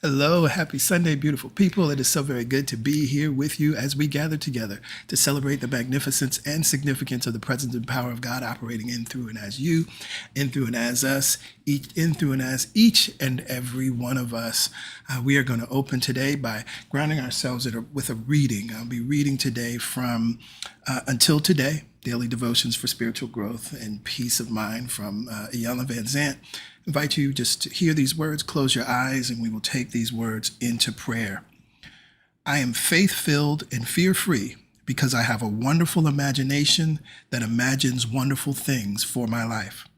Hello, happy Sunday, beautiful people. It is so very good to be here with you as we gather together to celebrate the magnificence and significance of the presence and power of God operating in, through, and as you, in, through, and as us, in, through, and as each and every one of us. We are going to open today by grounding ourselves with a reading. I'll be reading today from Until Today, Daily Devotions for Spiritual Growth and Peace of Mind from Iyanla Vanzant. I invite you just to hear these words, close your eyes, and we will take these words into prayer. I am faith-filled and fear-free because I have a wonderful imagination that imagines wonderful things for my life.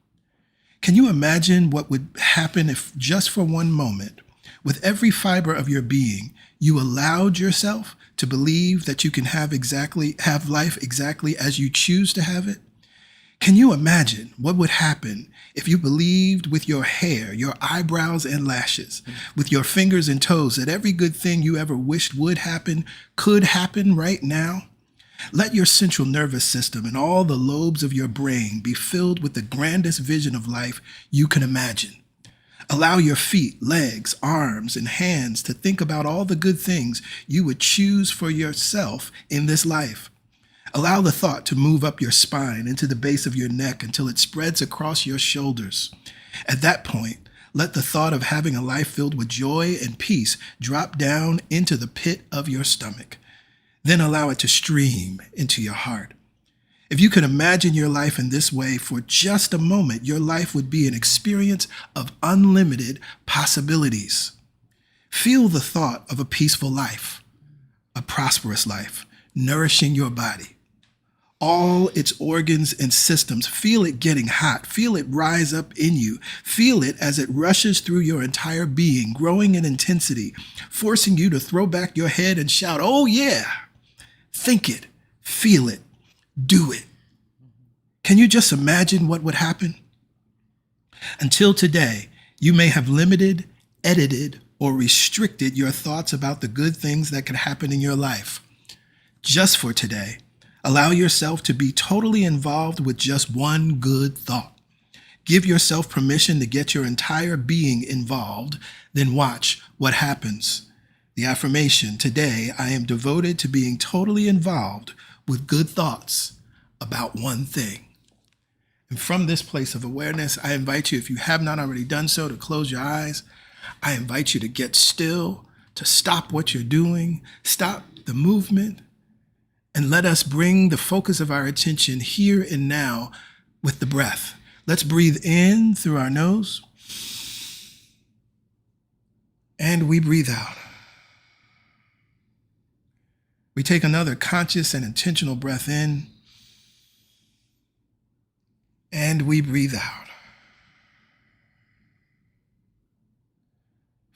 Can you imagine what would happen if just for one moment, with every fiber of your being, you allowed yourself to believe that you can have life exactly as you choose to have it? Can you imagine what would happen if you believed with your hair, your eyebrows and lashes, with your fingers and toes, that every good thing you ever wished would happen could happen right now? Let your central nervous system and all the lobes of your brain be filled with the grandest vision of life you can imagine. Allow your feet, legs, arms, and hands to think about all the good things you would choose for yourself in this life. Allow the thought to move up your spine into the base of your neck until it spreads across your shoulders. At that point, let the thought of having a life filled with joy and peace drop down into the pit of your stomach. Then allow it to stream into your heart. If you could imagine your life in this way for just a moment, your life would be an experience of unlimited possibilities. Feel the thought of a peaceful life, a prosperous life, nourishing your body. All its organs and systems. Feel it getting hot. Feel it rise up in you. Feel it as it rushes through your entire being, growing in intensity, forcing you to throw back your head and shout, "Oh yeah!" Think it, feel it, do it. Can you just imagine what would happen? Until today, you may have limited, edited, or restricted your thoughts about the good things that could happen in your life. Just for today, allow yourself to be totally involved with just one good thought. Give yourself permission to get your entire being involved, then watch what happens. The affirmation, today I am devoted to being totally involved with good thoughts about one thing. And from this place of awareness, I invite you, if you have not already done so, to close your eyes. I invite you to get still, to stop what you're doing, stop the movement, and let us bring the focus of our attention here and now with the breath. Let's breathe in through our nose, and we breathe out. We take another conscious and intentional breath in, and we breathe out.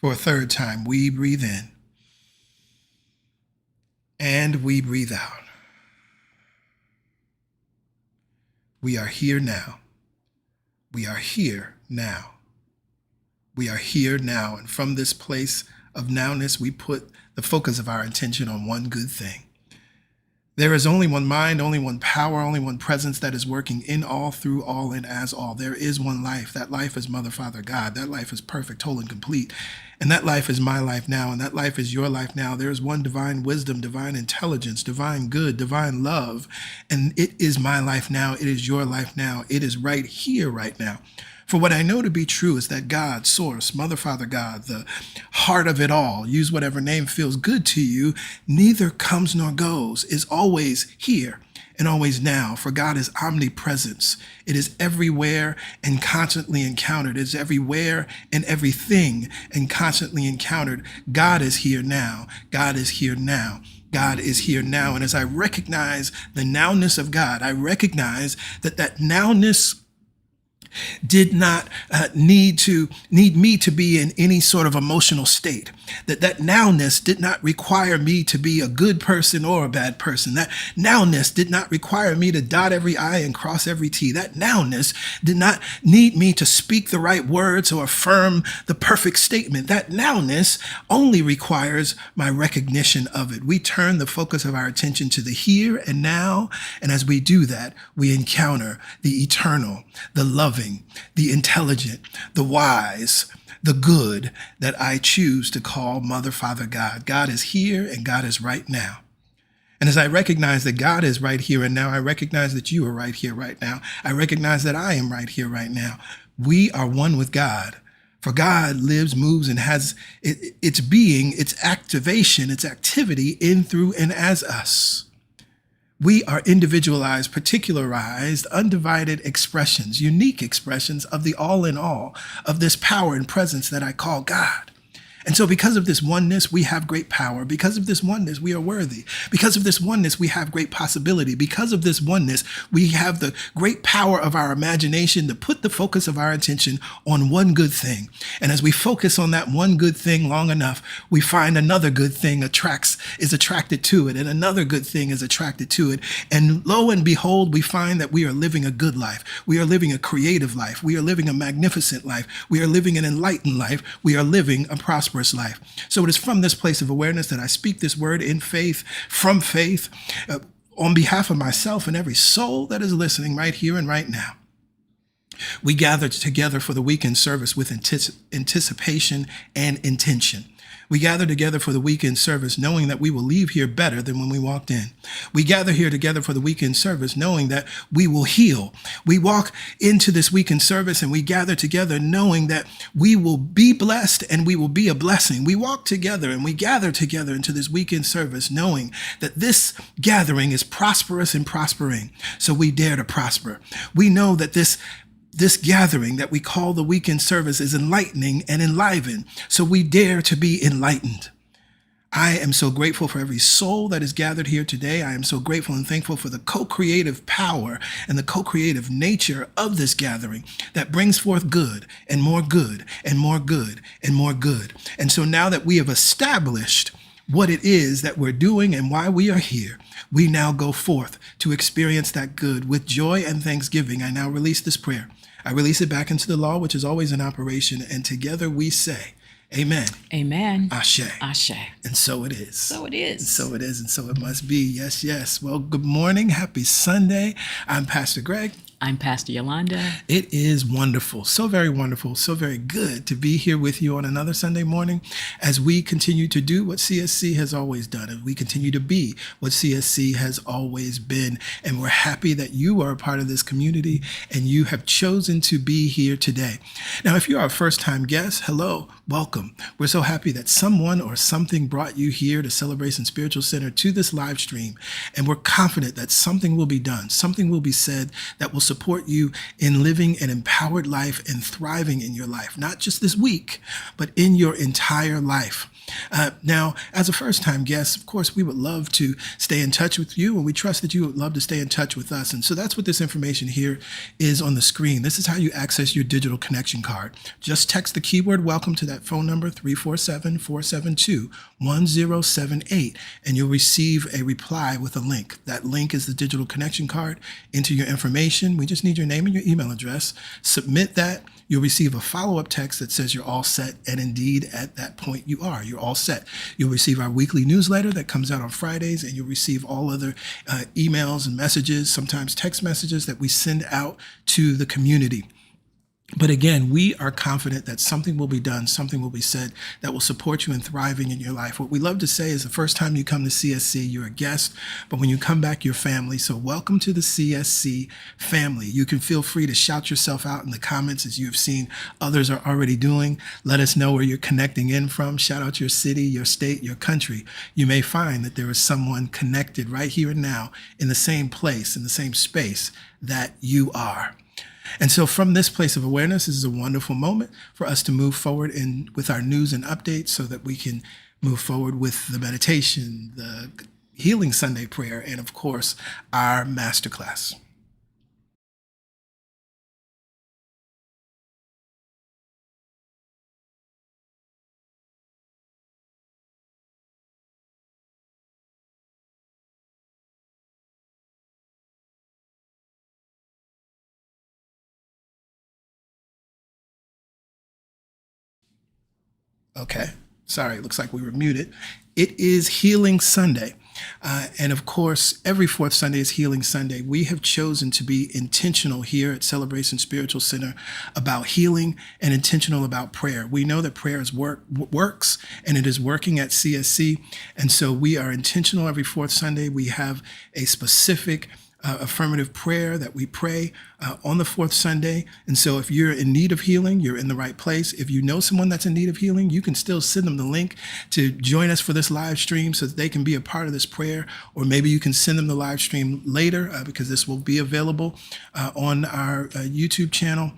For a third time, we breathe in, and we breathe out. We are here now. We are here now. We are here now. And from this place of nowness, we put the focus of our attention on one good thing. There is only one mind, only one power, only one presence that is working in all, through all, and as all. There is one life. That life is Mother, Father, God. That life is perfect, whole, and complete. And that life is my life now, and that life is your life now. There is one divine wisdom, divine intelligence, divine good, divine love, and it is my life now. It is your life now. It is right here, right now. For what I know to be true is that God, Source, Mother, Father, God, the heart of it all, use whatever name feels good to you, neither comes nor goes, is always here and always now. For God is omnipresence. It is everywhere and constantly encountered. It is everywhere and everything and constantly encountered. God is here now. God is here now. God is here now. And as I recognize the nowness of God, I recognize that nowness did not need me to be in any sort of emotional state. That nowness did not require me to be a good person or a bad person. That nowness did not require me to dot every I and cross every T. That nowness did not need me to speak the right words or affirm the perfect statement. That nowness only requires my recognition of it. We turn the focus of our attention to the here and now, and as we do that, we encounter the eternal, the loving, loving, the intelligent, the wise, the good that I choose to call Mother, Father, God. God is here and God is right now. And as I recognize that God is right here and now, I recognize that you are right here, right now. I recognize that I am right here, right now. We are one with God. For God lives, moves, and has its being, its activation, its activity in, through, and as us. We are individualized, particularized, undivided expressions, unique expressions of the all in all of this power and presence that I call God. And so because of this oneness, we have great power. Because of this oneness, we are worthy. Because of this oneness, we have great possibility. Because of this oneness, we have the great power of our imagination to put the focus of our attention on one good thing. And as we focus on that one good thing long enough, we find another good thing is attracted to it, and another good thing is attracted to it. And lo and behold, we find that we are living a good life. We are living a creative life. We are living a magnificent life. We are living an enlightened life. We are living a prosperous life. So it is from this place of awareness that I speak this word in faith, from faith, on behalf of myself and every soul that is listening right here and right now. We gather together for the weekend service with anticipation and intention. We gather together for the weekend service knowing that we will leave here better than when we walked in. We gather here together for the weekend service knowing that we will heal. We walk into this weekend service and we gather together knowing that we will be blessed and we will be a blessing. We walk together and we gather together into this weekend service knowing that this gathering is prosperous and prospering. So we dare to prosper. We know that this gathering that we call the weekend service is enlightening and enlivened. So we dare to be enlightened. I am so grateful for every soul that is gathered here today. I am so grateful and thankful for the co-creative power and the co-creative nature of this gathering that brings forth good and more good and more good and more good. And so now that we have established what it is that we're doing and why we are here, we now go forth to experience that good with joy and thanksgiving. I now release this prayer. I release it back into the law, which is always in operation. And together we say, amen. Amen. Ashe. Ashe. And so it is. So it is. And so it is. And so it must be. Yes, yes. Well, good morning. Happy Sunday. I'm Pastor Greg. I'm Pastor Yolanda. It is wonderful, so very wonderful, so very good to be here with you on another Sunday morning as we continue to do what CSC has always done, and we continue to be what CSC has always been. And we're happy that you are a part of this community and you have chosen to be here today. Now, if you're our first-time guest, hello, welcome. We're so happy that someone or something brought you here to Celebration Spiritual Center to this live stream, and we're confident that something will be done, something will be said that will support you in living an empowered life and thriving in your life, not just this week, but in your entire life. Now, as a first-time guest, of course, we would love to stay in touch with you, and we trust that you would love to stay in touch with us. And so that's what this information here is on the screen. This is how you access your digital connection card. Just text the keyword welcome to that phone number, 347-472-1078, and you'll receive a reply with a link. That link is the digital connection card. Enter your information. We just need your name and your email address. Submit that. You'll receive a follow-up text that says you're all set, and indeed, at that point, you are. You're all set. You'll receive our weekly newsletter that comes out on Fridays, and you'll receive all other emails and messages, sometimes text messages that we send out to the community. But again, we are confident that something will be done, something will be said that will support you in thriving in your life. What we love to say is the first time you come to CSC, you're a guest, but when you come back, you're family. So welcome to the CSC family. You can feel free to shout yourself out in the comments as you have seen others are already doing. Let us know where you're connecting in from. Shout out your city, your state, your country. You may find that there is someone connected right here and now in the same place, in the same space that you are. And so from this place of awareness, this is a wonderful moment for us to move forward with our news and updates so that we can move forward with the meditation, the Healing Sunday prayer, and of course, our masterclass. Okay, sorry, it looks like we were muted. It is Healing Sunday. And of course, every fourth Sunday is Healing Sunday. We have chosen to be intentional here at Celebration Spiritual Center about healing and intentional about prayer. We know that prayer works, and it is working at CSC. And so we are intentional every fourth Sunday. We have a specific affirmative prayer that we pray on the fourth Sunday. And so if you're in need of healing, you're in the right place. If you know someone that's in need of healing, you can still send them the link to join us for this live stream so that they can be a part of this prayer. Or maybe you can send them the live stream later because this will be available on our YouTube channel.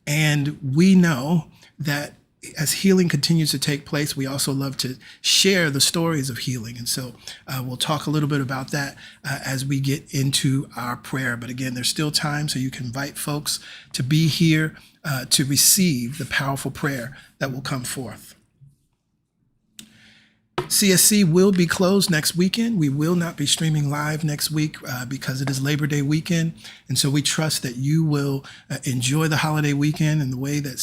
And we know that as healing continues to take place, we also love to share the stories of healing. And so we'll talk a little bit about that as we get into our prayer. But again, there's still time, so you can invite folks to be here to receive the powerful prayer that will come forth. CSC will be closed next weekend. We will not be streaming live next week because it is Labor Day weekend. And so we trust that you will enjoy the holiday weekend in the way that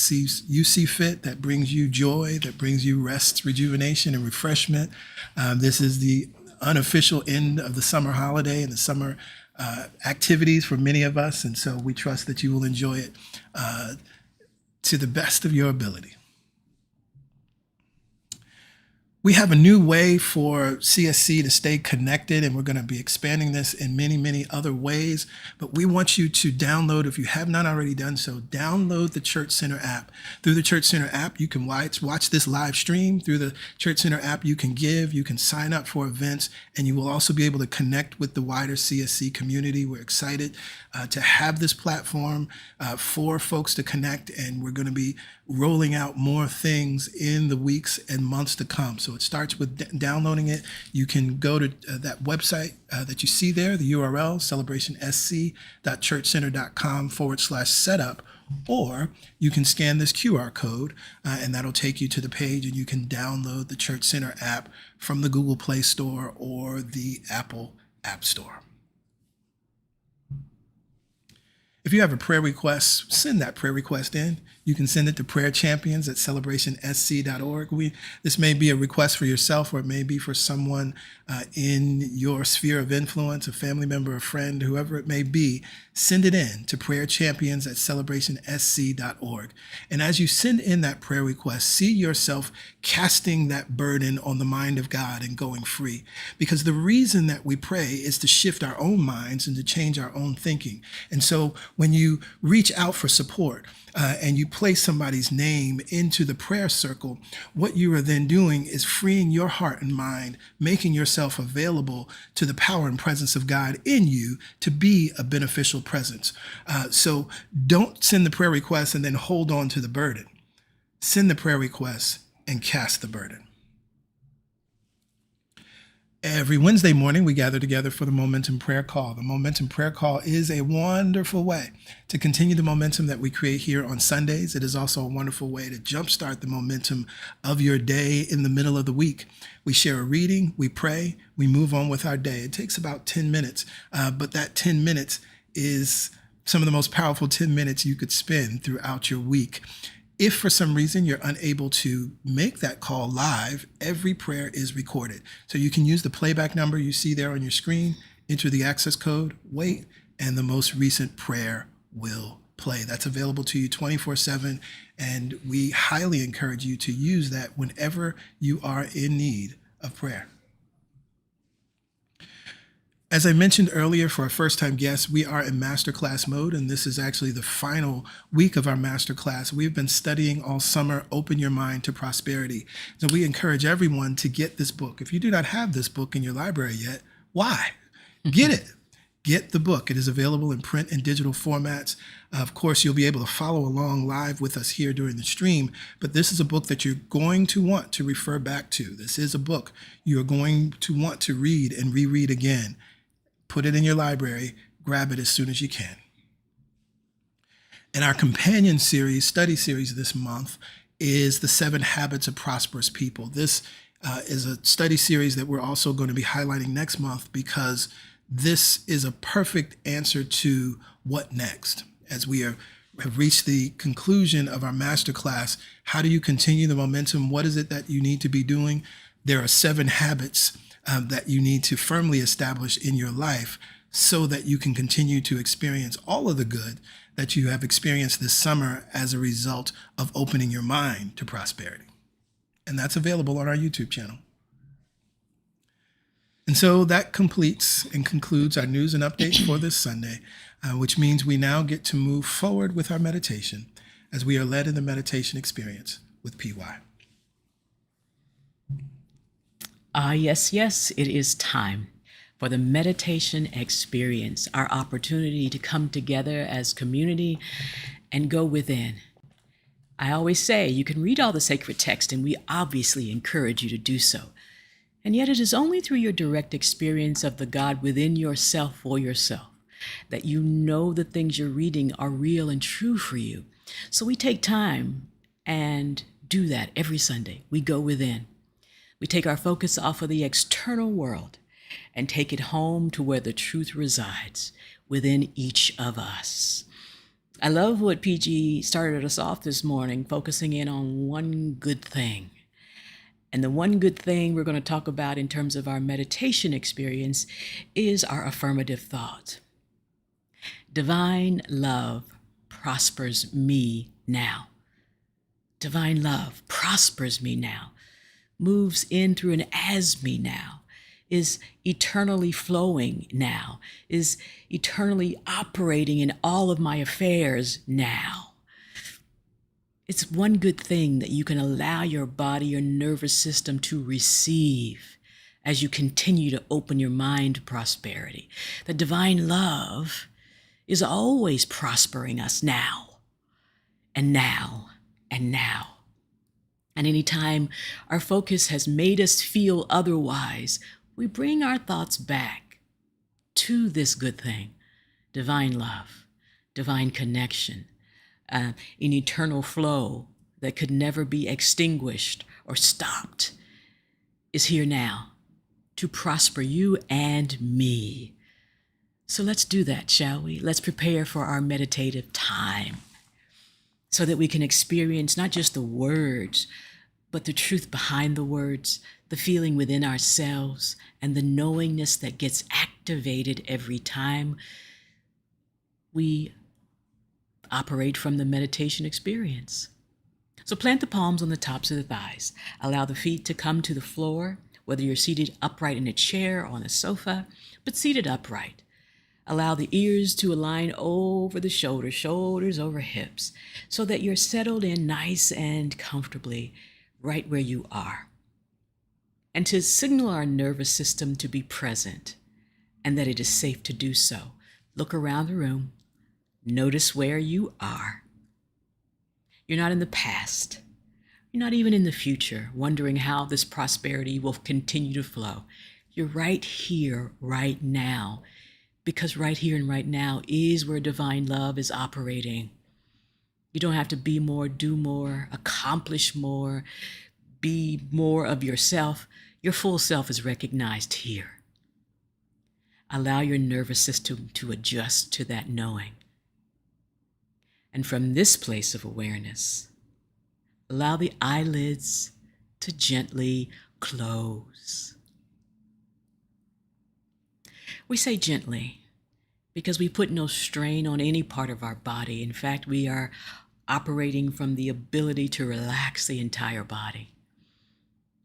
you see fit, that brings you joy, that brings you rest, rejuvenation, and refreshment. This is the unofficial end of the summer holiday and the summer activities for many of us. And so we trust that you will enjoy it to the best of your ability. We have a new way for CSC to stay connected, and we're going to be expanding this in many, many other ways. But we want you to download, if you have not already done so, download the Church Center app. Through the Church Center app, you can watch this live stream. Through the Church Center app, you can give, you can sign up for events, and you will also be able to connect with the wider CSC community. We're excited to have this platform for folks to connect, and we're going to be rolling out more things in the weeks and months to come. So it starts with downloading it. You can go to that website that you see there, the URL, celbrationsc.churchcenter.com/setup, or you can scan this QR code and that'll take you to the page, and you can download the Church Center app from the Google Play Store or the Apple App Store. If you have a prayer request, send that prayer request in. You can send it to prayerchampions@celebrationsc.org. This may be a request for yourself, or it may be for someone in your sphere of influence, a family member, a friend, whoever it may be. Send it in to prayerchampions@celebrationsc.org. And as you send in that prayer request, see yourself casting that burden on the mind of God and going free. Because the reason that we pray is to shift our own minds and to change our own thinking. And so when you reach out for support, and you place somebody's name into the prayer circle, what you are then doing is freeing your heart and mind, making yourself available to the power and presence of God in you to be a beneficial presence. So don't send the prayer request and then hold on to the burden. Send the prayer request and cast the burden. Every Wednesday morning, we gather together for the Momentum Prayer Call. The Momentum Prayer Call is a wonderful way to continue the momentum that we create here on Sundays. It is also a wonderful way to jumpstart the momentum of your day in the middle of the week. We share a reading, we pray, we move on with our day. It takes about 10 minutes, but that 10 minutes is some of the most powerful 10 minutes you could spend throughout your week. If for some reason you're unable to make that call live, every prayer is recorded. So you can use the playback number you see there on your screen, enter the access code, wait, and the most recent prayer will play. That's available to you 24/7, and we highly encourage you to use that whenever you are in need of prayer. As I mentioned earlier, for our first-time guests, we are in masterclass mode, and this is actually the final week of our masterclass. We've been studying all summer, Open Your Mind to Prosperity. So we encourage everyone to get this book. If you do not have this book in your library yet, why? Get it. Get the book. It is available in print and digital formats. Of course, you'll be able to follow along live with us here during the stream, but this is a book that you're going to want to refer back to. This is a book you're going to want to read and reread again. Put it in your library, grab it as soon as you can. And our companion series, study series this month is The 7 Habits of Prosperous People. This is a study series that we're also going to be highlighting next month because this is a perfect answer to what next. As we have reached the conclusion of our masterclass, how do you continue the momentum? What is it that you need to be doing? There are 7 habits that you need to firmly establish in your life so that you can continue to experience all of the good that you have experienced this summer as a result of opening your mind to prosperity. And that's available on our YouTube channel. And so that completes and concludes our news and updates for this Sunday, which means we now get to move forward with our meditation as we are led in the meditation experience with PY. Yes, it is time for the meditation experience, our opportunity to come together as community and go within. I always say you can read all the sacred text, and we obviously encourage you to do so. And yet it is only through your direct experience of the God within yourself for yourself that you know the things you're reading are real and true for you. So we take time and do that every Sunday. We go within. We take our focus off of the external world and take it home to where the truth resides, within each of us. I love what PG started us off this morning, focusing in on one good thing. And the one good thing we're going to talk about in terms of our meditation experience is our affirmative thought. Divine love prospers me now. Divine love prospers me now, moves in through and as me now, is eternally flowing now, is eternally operating in all of my affairs now. It's one good thing that you can allow your body, your nervous system to receive as you continue to open your mind to prosperity. The divine love is always prospering us now, and now, and now. And anytime our focus has made us feel otherwise, we bring our thoughts back to this good thing, divine love, divine connection, an eternal flow that could never be extinguished or stopped is here now to prosper you and me. So let's do that, shall we? Let's prepare for our meditative time so that we can experience not just the words, but the truth behind the words, the feeling within ourselves, and the knowingness that gets activated every time we operate from the meditation experience. So plant the palms on the tops of the thighs. Allow the feet to come to the floor, whether you're seated upright in a chair or on a sofa, but seated upright. Allow the ears to align over the shoulders, shoulders over hips, so that you're settled in nice and comfortably right where you are. And to signal our nervous system to be present and that it is safe to do so, look around the room. Notice where you are. You're not in the past. You're not even in the future, wondering how this prosperity will continue to flow. You're right here, right now, because right here and right now is where divine love is operating. You don't have to be more, do more, accomplish more, be more of yourself. Your full self is recognized here. Allow your nervous system to adjust to that knowing. And from this place of awareness, allow the eyelids to gently close. We say gently because we put no strain on any part of our body. In fact, we are operating from the ability to relax the entire body.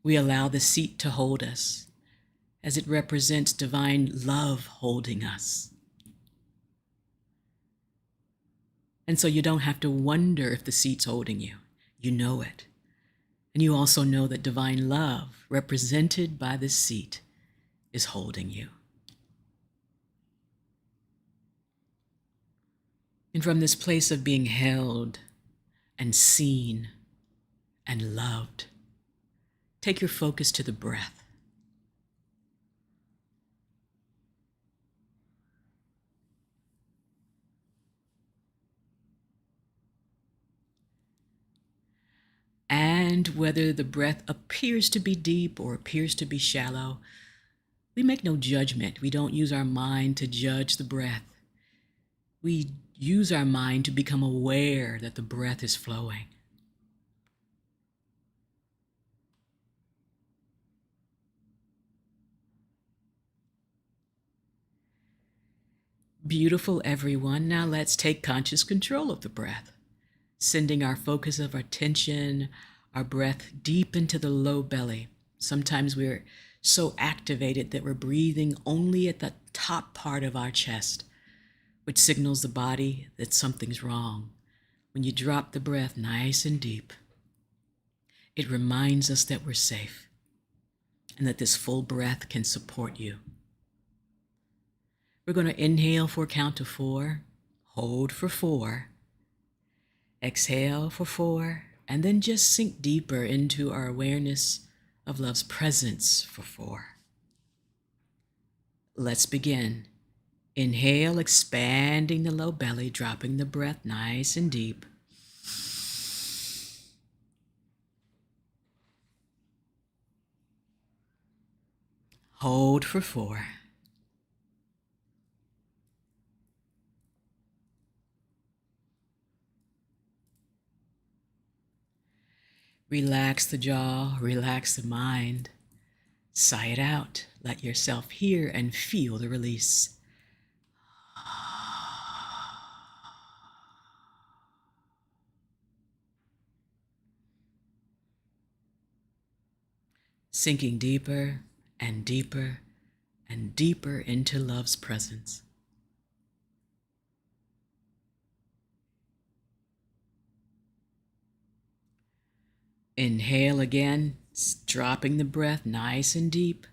We allow the seat to hold us as it represents divine love holding us. And so you don't have to wonder if the seat's holding you. You know it. And you also know that divine love, represented by this seat, is holding you. And from this place of being held and seen and loved, take your focus to the breath. And whether the breath appears to be deep or appears to be shallow, we make no judgment. We don't use our mind to judge the breath. We use our mind to become aware that the breath is flowing. Beautiful, everyone. Now let's take conscious control of the breath, sending our focus of our attention, our breath deep into the low belly. Sometimes we're so activated that we're breathing only at the top part of our chest, which signals the body that something's wrong. When you drop the breath nice and deep, it reminds us that we're safe and that this full breath can support you. We're going to inhale for a count of 4, hold for 4, exhale for 4, and then just sink deeper into our awareness of love's presence for 4. Let's begin. Inhale, expanding the low belly, dropping the breath nice and deep. Hold for 4. Relax the jaw, relax the mind. Sigh it out. Let yourself hear and feel the release. Sinking deeper and deeper and deeper into love's presence. Inhale again, dropping the breath nice and deep.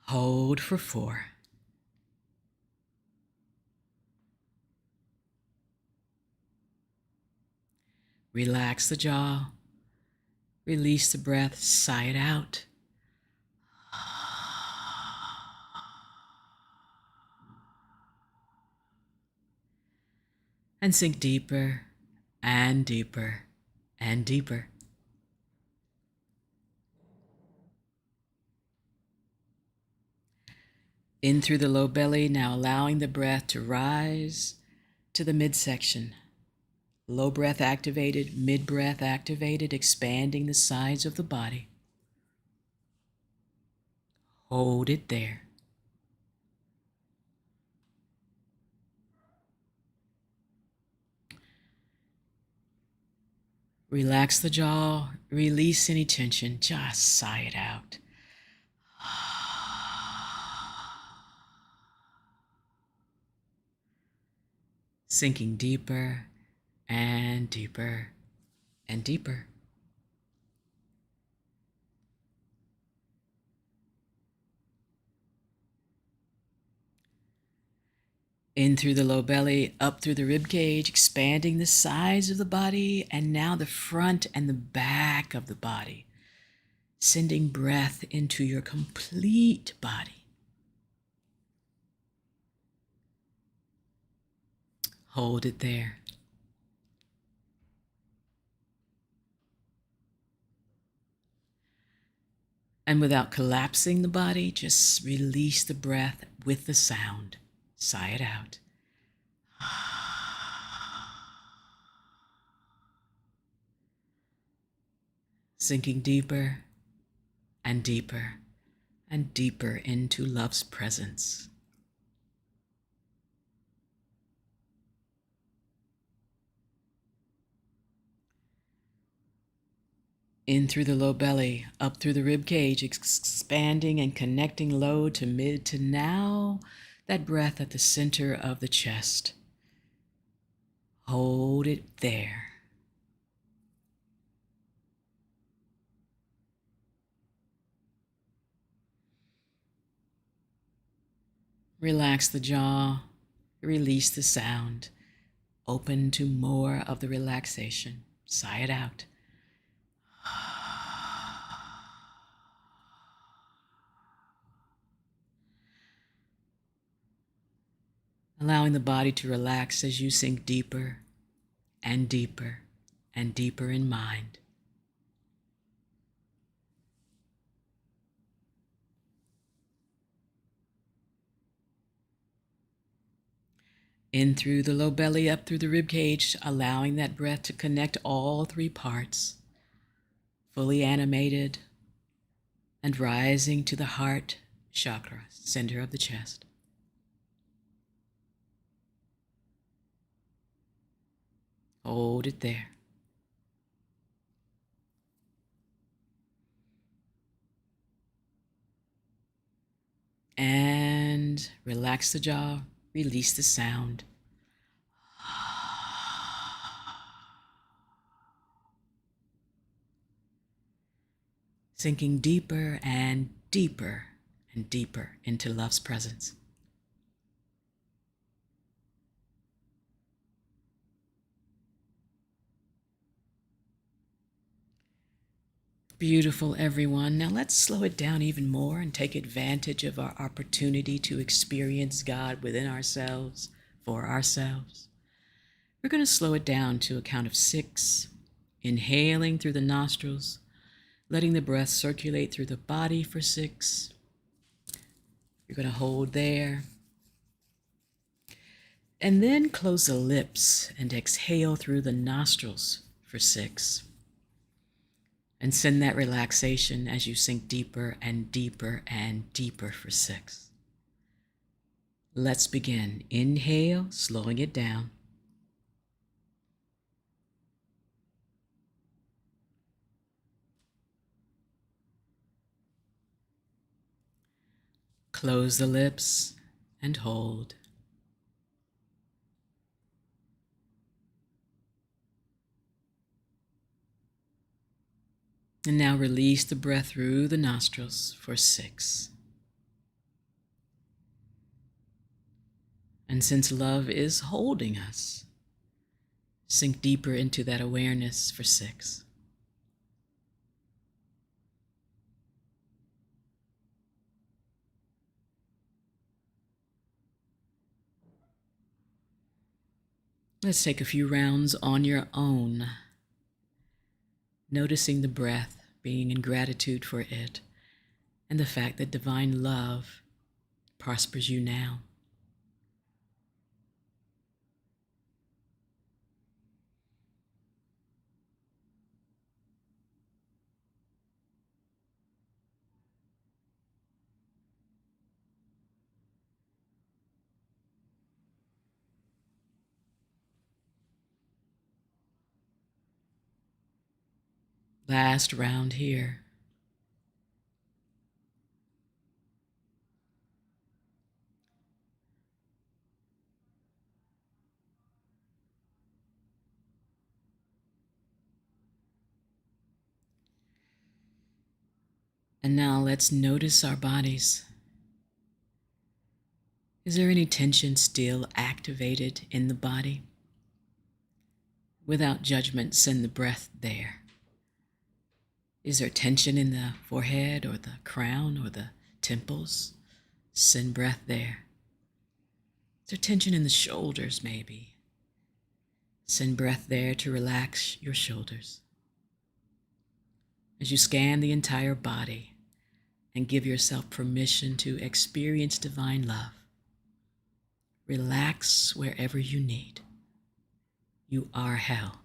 Hold for 4. Relax the jaw. Release the breath, sigh it out. And sink deeper and deeper and deeper. In through the low belly, now allowing the breath to rise to the midsection. Low breath activated, mid breath activated, expanding the sides of the body. Hold it there. Relax the jaw, release any tension, just sigh it out. Sinking deeper and deeper and deeper. In through the low belly, up through the rib cage, expanding the sides of the body, and now the front and the back of the body, sending breath into your complete body. Hold it there. And without collapsing the body, just release the breath with the sound. Sigh it out. Sinking deeper and deeper and deeper into love's presence. In through the low belly, up through the rib cage, expanding and connecting low to mid to now that breath at the center of the chest. Hold it there. Relax the jaw, release the sound, open to more of the relaxation. Sigh it out. Allowing the body to relax as you sink deeper and deeper and deeper in mind. In through the low belly, up through the rib cage, allowing that breath to connect all 3 parts, fully animated, and rising to the heart chakra, center of the chest. Hold it there. And relax the jaw, release the sound. Sinking deeper and deeper and deeper into love's presence. Beautiful, everyone. Now let's slow it down even more and take advantage of our opportunity to experience God within ourselves, for ourselves. We're going to slow it down to a count of 6, inhaling through the nostrils, letting the breath circulate through the body for 6. You're going to hold there. And then close the lips and exhale through the nostrils for 6. And send that relaxation as you sink deeper and deeper and deeper for 6. Let's begin. Inhale, slowing it down. Close the lips and hold. And now release the breath through the nostrils for 6. And since love is holding us, sink deeper into that awareness for 6. Let's take a few rounds on your own, noticing the breath, being in gratitude for it, and the fact that divine love prospers you now. Last round here. And now let's notice our bodies. Is there any tension still activated in the body? Without judgment, send the breath there. Is there tension in the forehead or the crown or the temples? Send breath there. Is there tension in the shoulders maybe? Send breath there to relax your shoulders. As you scan the entire body and give yourself permission to experience divine love, relax wherever you need. You are held.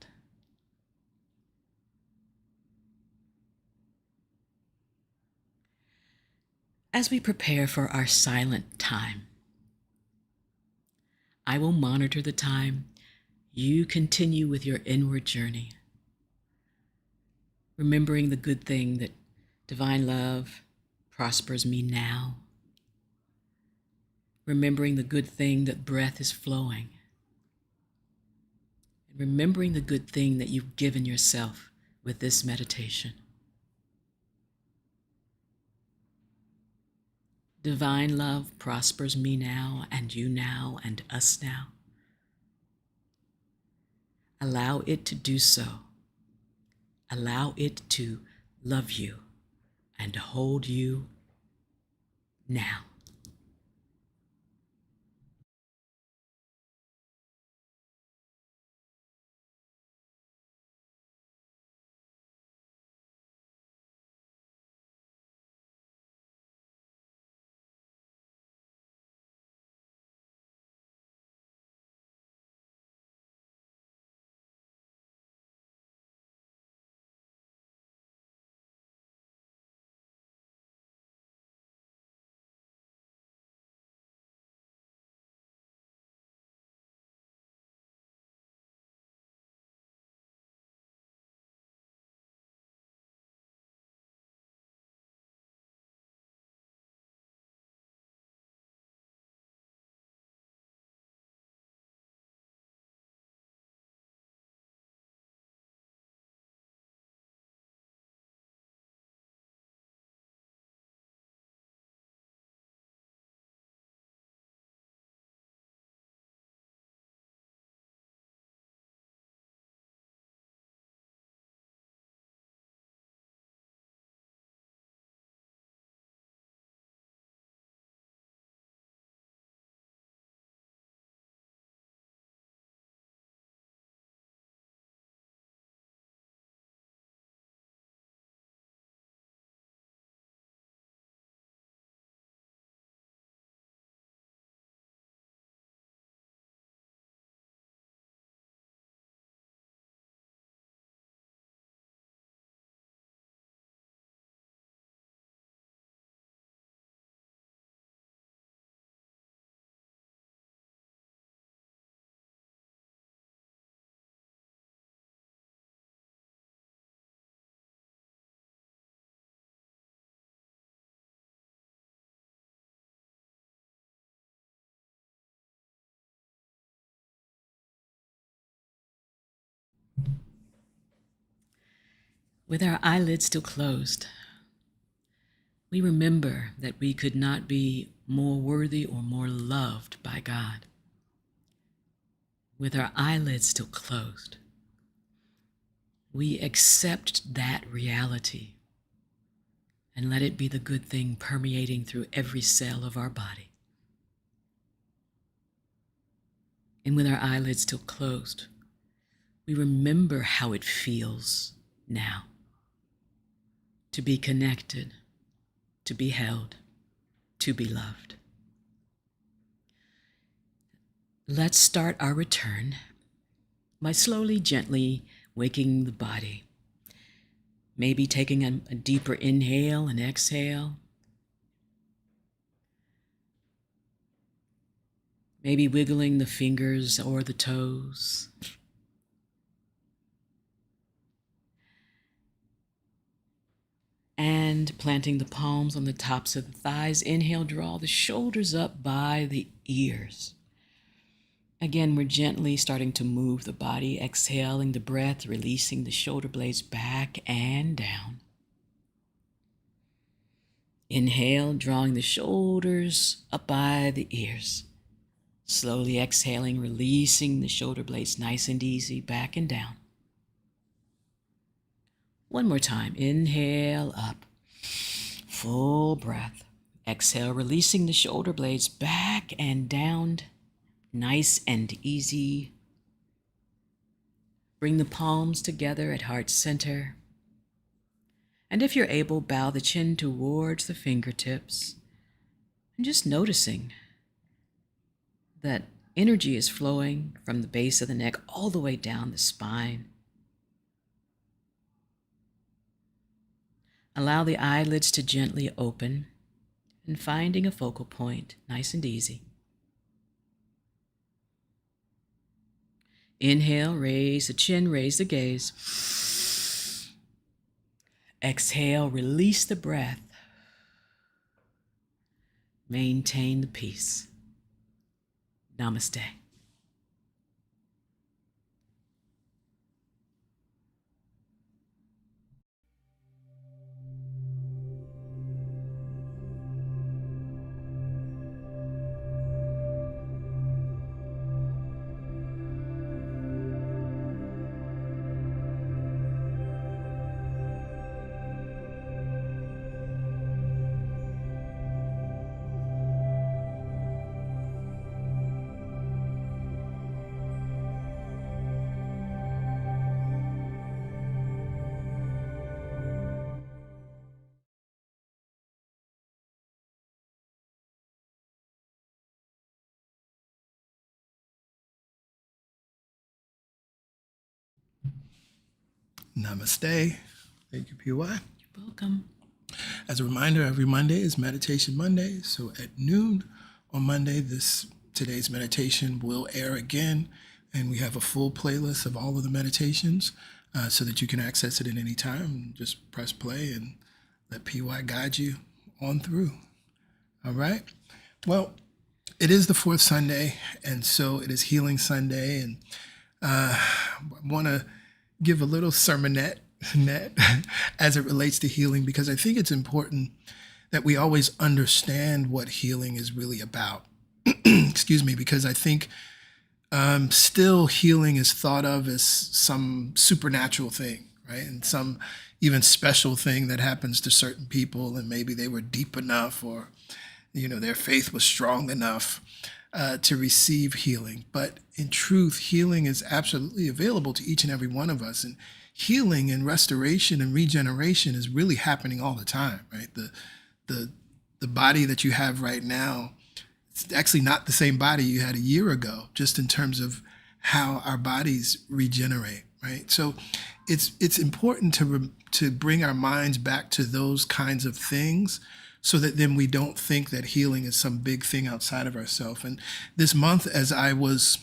As we prepare for our silent time, I will monitor the time. You continue with your inward journey, remembering the good thing that divine love prospers me now, remembering the good thing that breath is flowing, and remembering the good thing that you've given yourself with this meditation. Divine love prospers me now, and you now, and us now. Allow it to do so. Allow it to love you and hold you now. With our eyelids still closed, we remember that we could not be more worthy or more loved by God. With our eyelids still closed, we accept that reality and let it be the good thing permeating through every cell of our body. And with our eyelids still closed, we remember how it feels now to be connected, to be held, to be loved. Let's start our return by slowly, gently waking the body. Maybe taking a deeper inhale and exhale. Maybe wiggling the fingers or the toes. And planting the palms on the tops of the thighs. Inhale, draw the shoulders up by the ears. Again, we're gently starting to move the body, exhaling the breath, releasing the shoulder blades back and down. Inhale, drawing the shoulders up by the ears. Slowly exhaling, releasing the shoulder blades nice and easy, back and down. One more time. Inhale up. Full breath. Exhale, releasing the shoulder blades back and down. Nice and easy. Bring the palms together at heart center. And if you're able, bow the chin towards the fingertips. And just noticing that energy is flowing from the base of the neck all the way down the spine. Allow the eyelids to gently open and finding a focal point, nice and easy. Inhale, raise the chin, raise the gaze. Exhale, release the breath. Maintain the peace. Namaste. Namaste. Thank you, PY. You're welcome. As a reminder, every Monday is Meditation Monday. So at noon on Monday, today's meditation will air again. And we have a full playlist of all of the meditations so that you can access it at any time. Just press play and let PY guide you on through. All right. Well, it is the fourth Sunday, and so it is Healing Sunday. And I want to give a little sermonette as it relates to healing, because I think it's important that we always understand what healing is really about. Excuse me, because I think still healing is thought of as some supernatural thing, right? And some even special thing that happens to certain people, and maybe they were deep enough, or their faith was strong enough to receive healing. But in truth, healing is absolutely available to each and every one of us. And healing and restoration and regeneration is really happening all the time, right? The body that you have right now, it's actually not the same body you had a year ago, just in terms of how our bodies regenerate, right? So it's important to bring our minds back to those kinds of things, so that then we don't think that healing is some big thing outside of ourselves. And this month, as I was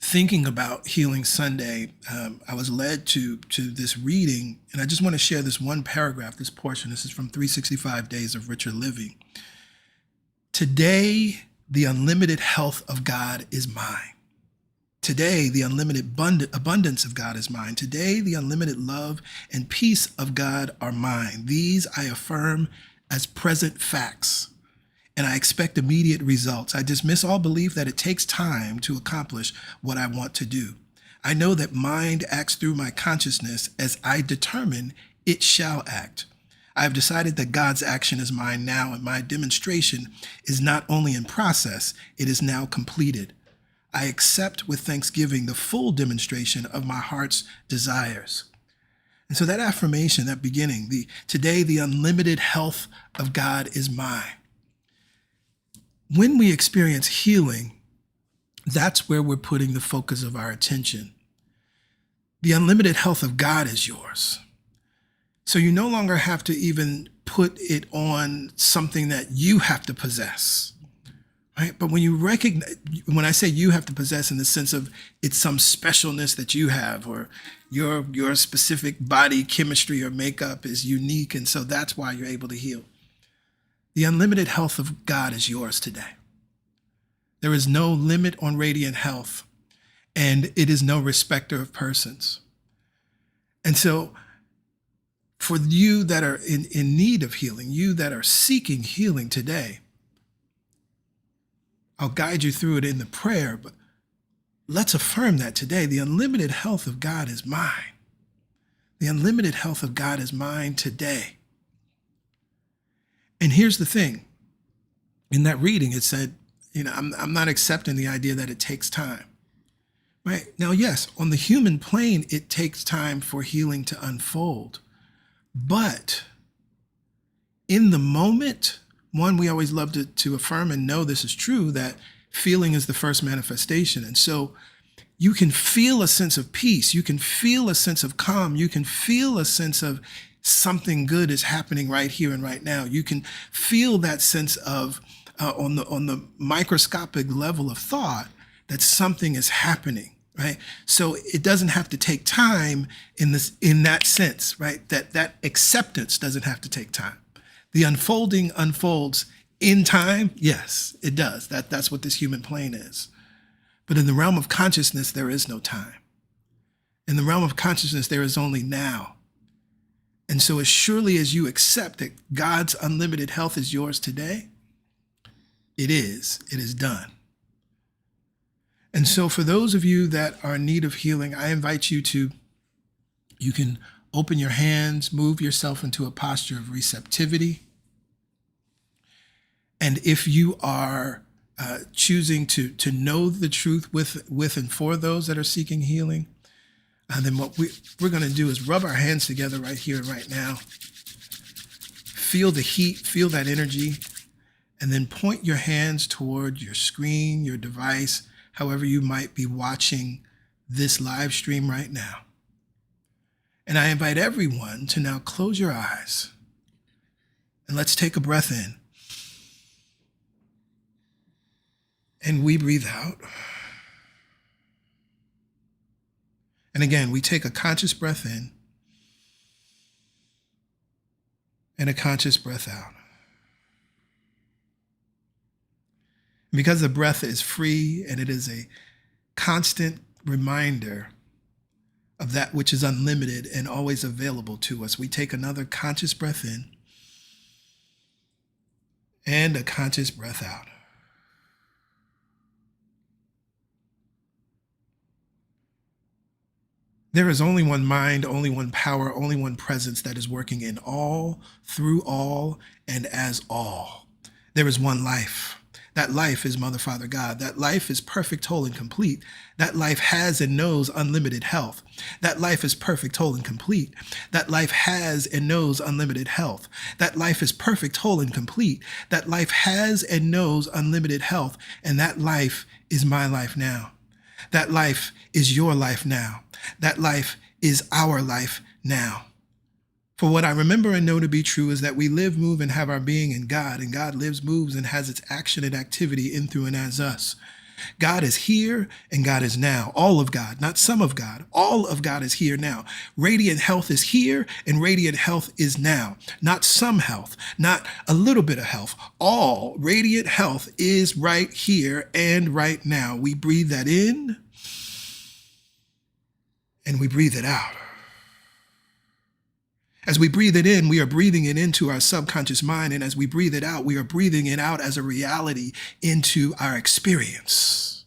thinking about Healing Sunday, I was led to this reading, and I just want to share this one paragraph, this portion. This is from 365 Days of Richer Living. Today, the unlimited health of God is mine. Today, the unlimited abundance of God is mine. Today, the unlimited love and peace of God are mine. These I affirm as present facts, and I expect immediate results. I dismiss all belief that it takes time to accomplish what I want to do. I know that mind acts through my consciousness as I determine it shall act. I have decided that God's action is mine now, and my demonstration is not only in process, it is now completed. I accept with thanksgiving the full demonstration of my heart's desires. And so that affirmation, that beginning, today the unlimited health of God is mine. When we experience healing, that's where we're putting the focus of our attention. The unlimited health of God is yours. So you no longer have to even put it on something that you have to possess, right? But when you recognize, when I say you have to possess in the sense of it's some specialness that you have, or your specific body chemistry or makeup is unique, and so that's why you're able to heal. The unlimited health of God is yours today. There is no limit on radiant health, and it is no respecter of persons. And so for you that are in need of healing, you that are seeking healing today, I'll guide you through it in the prayer, but let's affirm that today. The unlimited health of God is mine. The unlimited health of God is mine today. And here's the thing. In that reading, it said, I'm not accepting the idea that it takes time. Right? Now, yes, on the human plane, it takes time for healing to unfold. But in the moment, one, we always love to affirm and know this is true, that feeling is the first manifestation. And so you can feel a sense of peace. You can feel a sense of calm. You can feel a sense of something good is happening right here and right now. You can feel that sense of, on the microscopic level of thought, that something is happening. Right? So it doesn't have to take time in that sense, right? That acceptance doesn't have to take time. The unfolding unfolds in time. Yes, it does. That's what this human plane is. But in the realm of consciousness, there is no time. In the realm of consciousness, there is only now. And so as surely as you accept that God's unlimited health is yours today, it is done. And so for those of you that are in need of healing, I invite you can open your hands, move yourself into a posture of receptivity. And if you are choosing to know the truth with and for those that are seeking healing, then what we're going to do is rub our hands together right here and right now. Feel the heat, feel that energy, and then point your hands toward your screen, your device, however you might be watching this live stream right now. And I invite everyone to now close your eyes and let's take a breath in. And we breathe out. And again, we take a conscious breath in and a conscious breath out. Because the breath is free and it is a constant reminder of that which is unlimited and always available to us, we take another conscious breath in and a conscious breath out. There is only one mind, only one power, only one presence that is working in all, through all, and as all. There is one life. That life is Mother, Father, God. That life is perfect, whole, and complete. That life has and knows unlimited health. That life is perfect, whole, and complete. That life has and knows unlimited health. That life is perfect, whole, and complete. That life has and knows unlimited health. And that life is my life now. That life is your life now. That life is our life now. For what I remember and know to be true is that we live, move, and have our being in God, and God lives, moves, and has its action and activity in, through, and as us. God is here and God is now. All of God, not some of God. All of God is here now. Radiant health is here and radiant health is now. Not some health, not a little bit of health. All radiant health is right here and right now. We breathe that in and we breathe it out. As we breathe it in, we are breathing it into our subconscious mind. And as we breathe it out, we are breathing it out as a reality into our experience.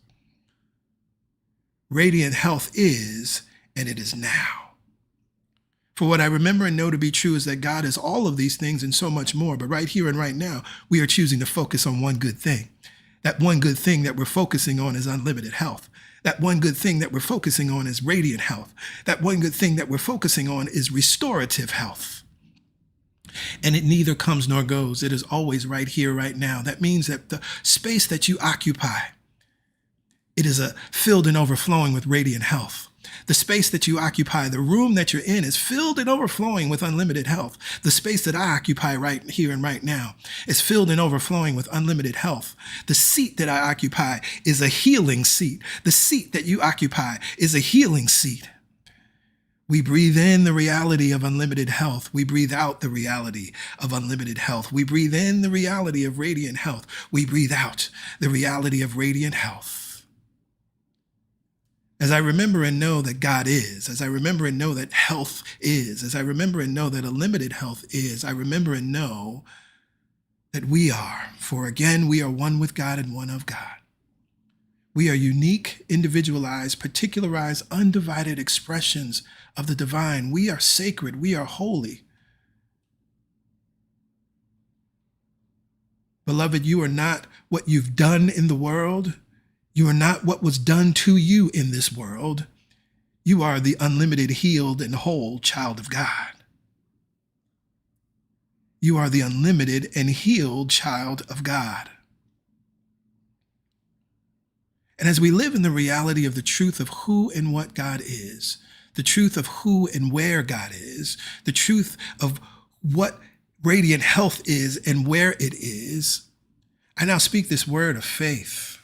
Radiant health is, and it is now. For what I remember and know to be true is that God is all of these things and so much more. But right here and right now, we are choosing to focus on one good thing. That one good thing that we're focusing on is unlimited health. That one good thing that we're focusing on is radiant health. That one good thing that we're focusing on is restorative health. And it neither comes nor goes. It is always right here, right now. That means that the space that you occupy, it is filled and overflowing with radiant health. The space that you occupy, the room that you're in, is filled and overflowing with unlimited health. The space that I occupy right here and right now is filled and overflowing with unlimited health. The seat that I occupy is a healing seat. The seat that you occupy is a healing seat. We breathe in the reality of unlimited health. We breathe out the reality of unlimited health. We breathe in the reality of radiant health. We breathe out the reality of radiant health. As I remember and know that God is, as I remember and know that health is, as I remember and know that unlimited health is, I remember and know that we are, for again, we are one with God and one of God. We are unique, individualized, particularized, undivided expressions of the divine. We are sacred. We are holy. Beloved, you are not what you've done in the world. You are not what was done to you in this world. You are the unlimited, healed, and whole child of God. You are the unlimited and healed child of God. And as we live in the reality of the truth of who and what God is, the truth of who and where God is, the truth of what radiant health is and where it is, I now speak this word of faith.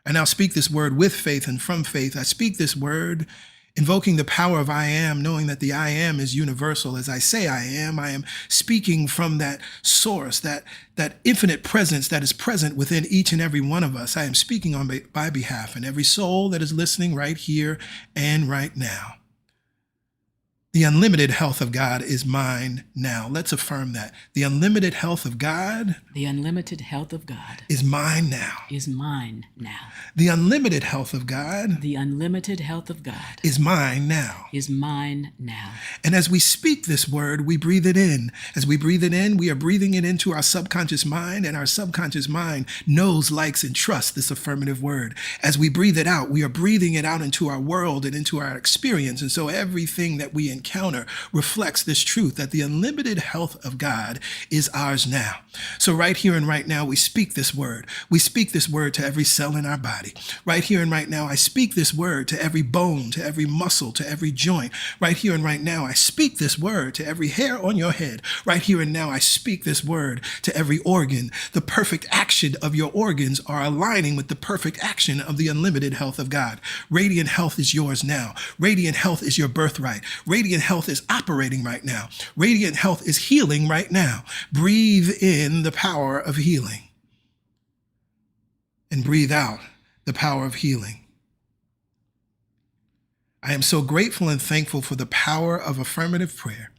I now speak this word with faith and from faith. I speak this word invoking the power of I am, knowing that the I am is universal. As I say I am speaking from that source, that infinite presence that is present within each and every one of us. I am speaking on my behalf and every soul that is listening right here and right now. The unlimited health of God is mine now. Let's affirm that. The unlimited health of God. The unlimited health of God is mine now. is mine now. The unlimited health of God. The unlimited health of God is mine now. is mine now. And as we speak this word, we breathe it in. As we breathe it in, we are breathing it into our subconscious mind, and our subconscious mind knows, likes, and trusts this affirmative word. As we breathe it out, we are breathing it out into our world and into our experience. And so everything that we encounter reflects this truth that the unlimited health of God is ours now. So right here and right now, we speak this word. We speak this word to every cell in our body. Right here and right now, I speak this word to every bone, to every muscle, to every joint. Right here and right now, I speak this word to every hair on your head. Right here and now, I speak this word to every organ. The perfect action of your organs are aligning with the perfect action of the unlimited health of God. Radiant health is yours now. Radiant health is your birthright. Radiant health is operating right now. Radiant health is healing right now. Breathe in the power of healing and breathe out the power of healing. I am so grateful and thankful for the power of affirmative prayer.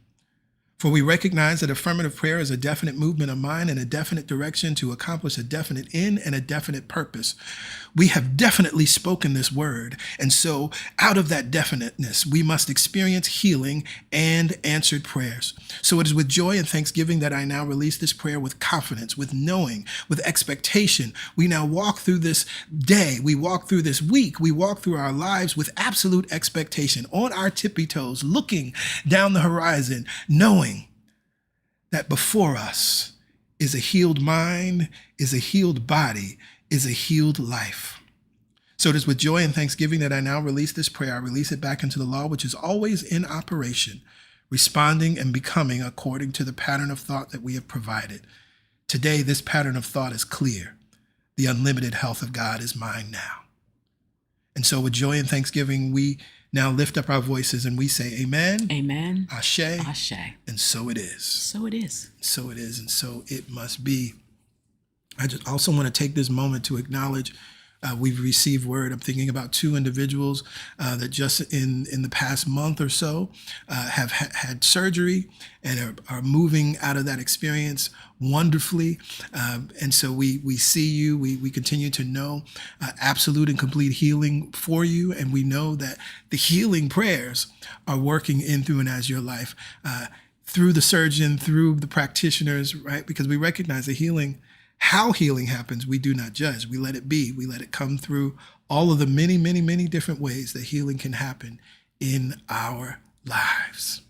For we recognize that affirmative prayer is a definite movement of mind in a definite direction to accomplish a definite end and a definite purpose. We have definitely spoken this word, and so out of that definiteness, we must experience healing and answered prayers. So it is with joy and thanksgiving that I now release this prayer with confidence, with knowing, with expectation. We now walk through this day, we walk through this week, we walk through our lives with absolute expectation, on our tippy toes, looking down the horizon, knowing that before us is a healed mind, is a healed body, is a healed life. So it is with joy and thanksgiving that I now release this prayer. I release it back into the law, which is always in operation, responding and becoming according to the pattern of thought that we have provided. Today, this pattern of thought is clear. The unlimited health of God is mine now. And so with joy and thanksgiving, we now lift up our voices and we say, amen. Amen. Ashe. Ashe. And so it is. So it is. So it is, and so it must be. I just also want to take this moment to acknowledge We've received word. I'm thinking about two individuals that just in the past month or so have had surgery and are moving out of that experience wonderfully. And so we see you. We continue to know absolute and complete healing for you. And we know that the healing prayers are working in, through, and as your life. Through the surgeon, through the practitioners, right? Because we recognize the healing, how healing happens, we do not judge. We let it be. We let it come through all of the many, many, many different ways that healing can happen in our lives.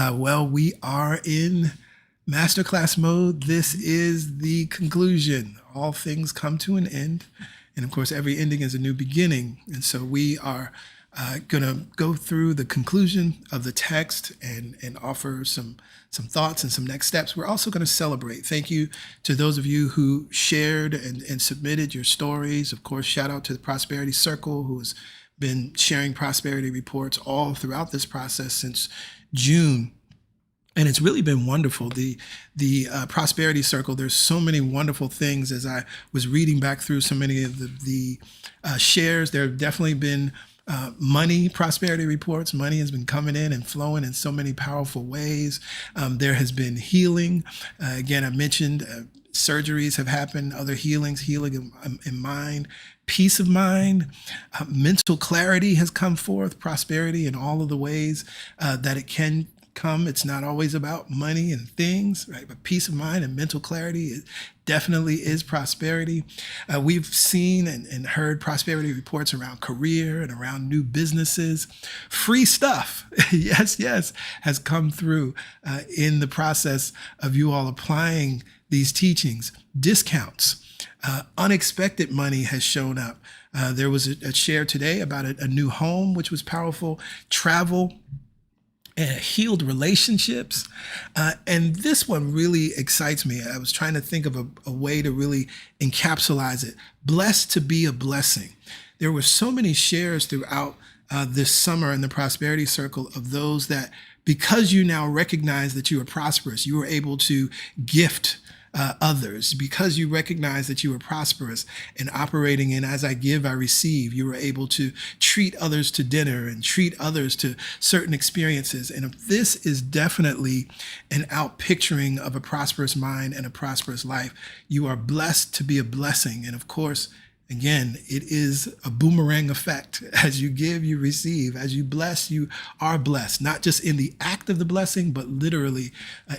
Well, we are in masterclass mode. This is the conclusion. All things come to an end. And of course, every ending is a new beginning. And so we are going to go through the conclusion of the text and offer some thoughts and some next steps. We're also going to celebrate. Thank you to those of you who shared and submitted your stories. Of course, shout out to the Prosperity Circle, who has been sharing prosperity reports all throughout this process since June. And it's really been wonderful. The Prosperity Circle, there's so many wonderful things. As I was reading back through so many of the shares, there have definitely been money prosperity reports. Money has been coming in and flowing in so many powerful ways. There has been healing. Again, I mentioned surgeries have happened, other healing in mind, peace of mind, mental clarity has come forth, prosperity in all of the ways that it can come. It's not always about money and things, right? But peace of mind and mental clarity definitely is prosperity. We've seen and heard prosperity reports around career and around new businesses. Free stuff, yes, has come through in the process of you all applying these teachings. Discounts, unexpected money has shown up. There was a share today about a new home, which was powerful. Travel, healed relationships. And this one really excites me. I was trying to think of a way to really encapsulate it. Blessed to be a blessing. There were so many shares throughout this summer in the Prosperity Circle of those that, because you now recognize that you are prosperous, you were able to gift others. Because you recognize that you are prosperous and operating in as I give, I receive, you were able to treat others to dinner and treat others to certain experiences. And this is definitely an outpicturing of a prosperous mind and a prosperous life. You are blessed to be a blessing. And of course, again, it is a boomerang effect. As you give, you receive. As you bless, you are blessed. Not just in the act of the blessing, but literally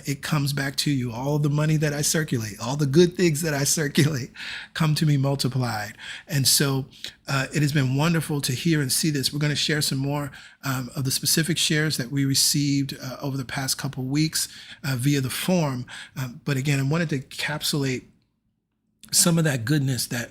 it comes back to you. All the money that I circulate, all the good things that I circulate come to me multiplied. And so it has been wonderful to hear and see this. We're going to share some more of the specific shares that we received over the past couple weeks via the form. But again, I wanted to encapsulate some of that goodness that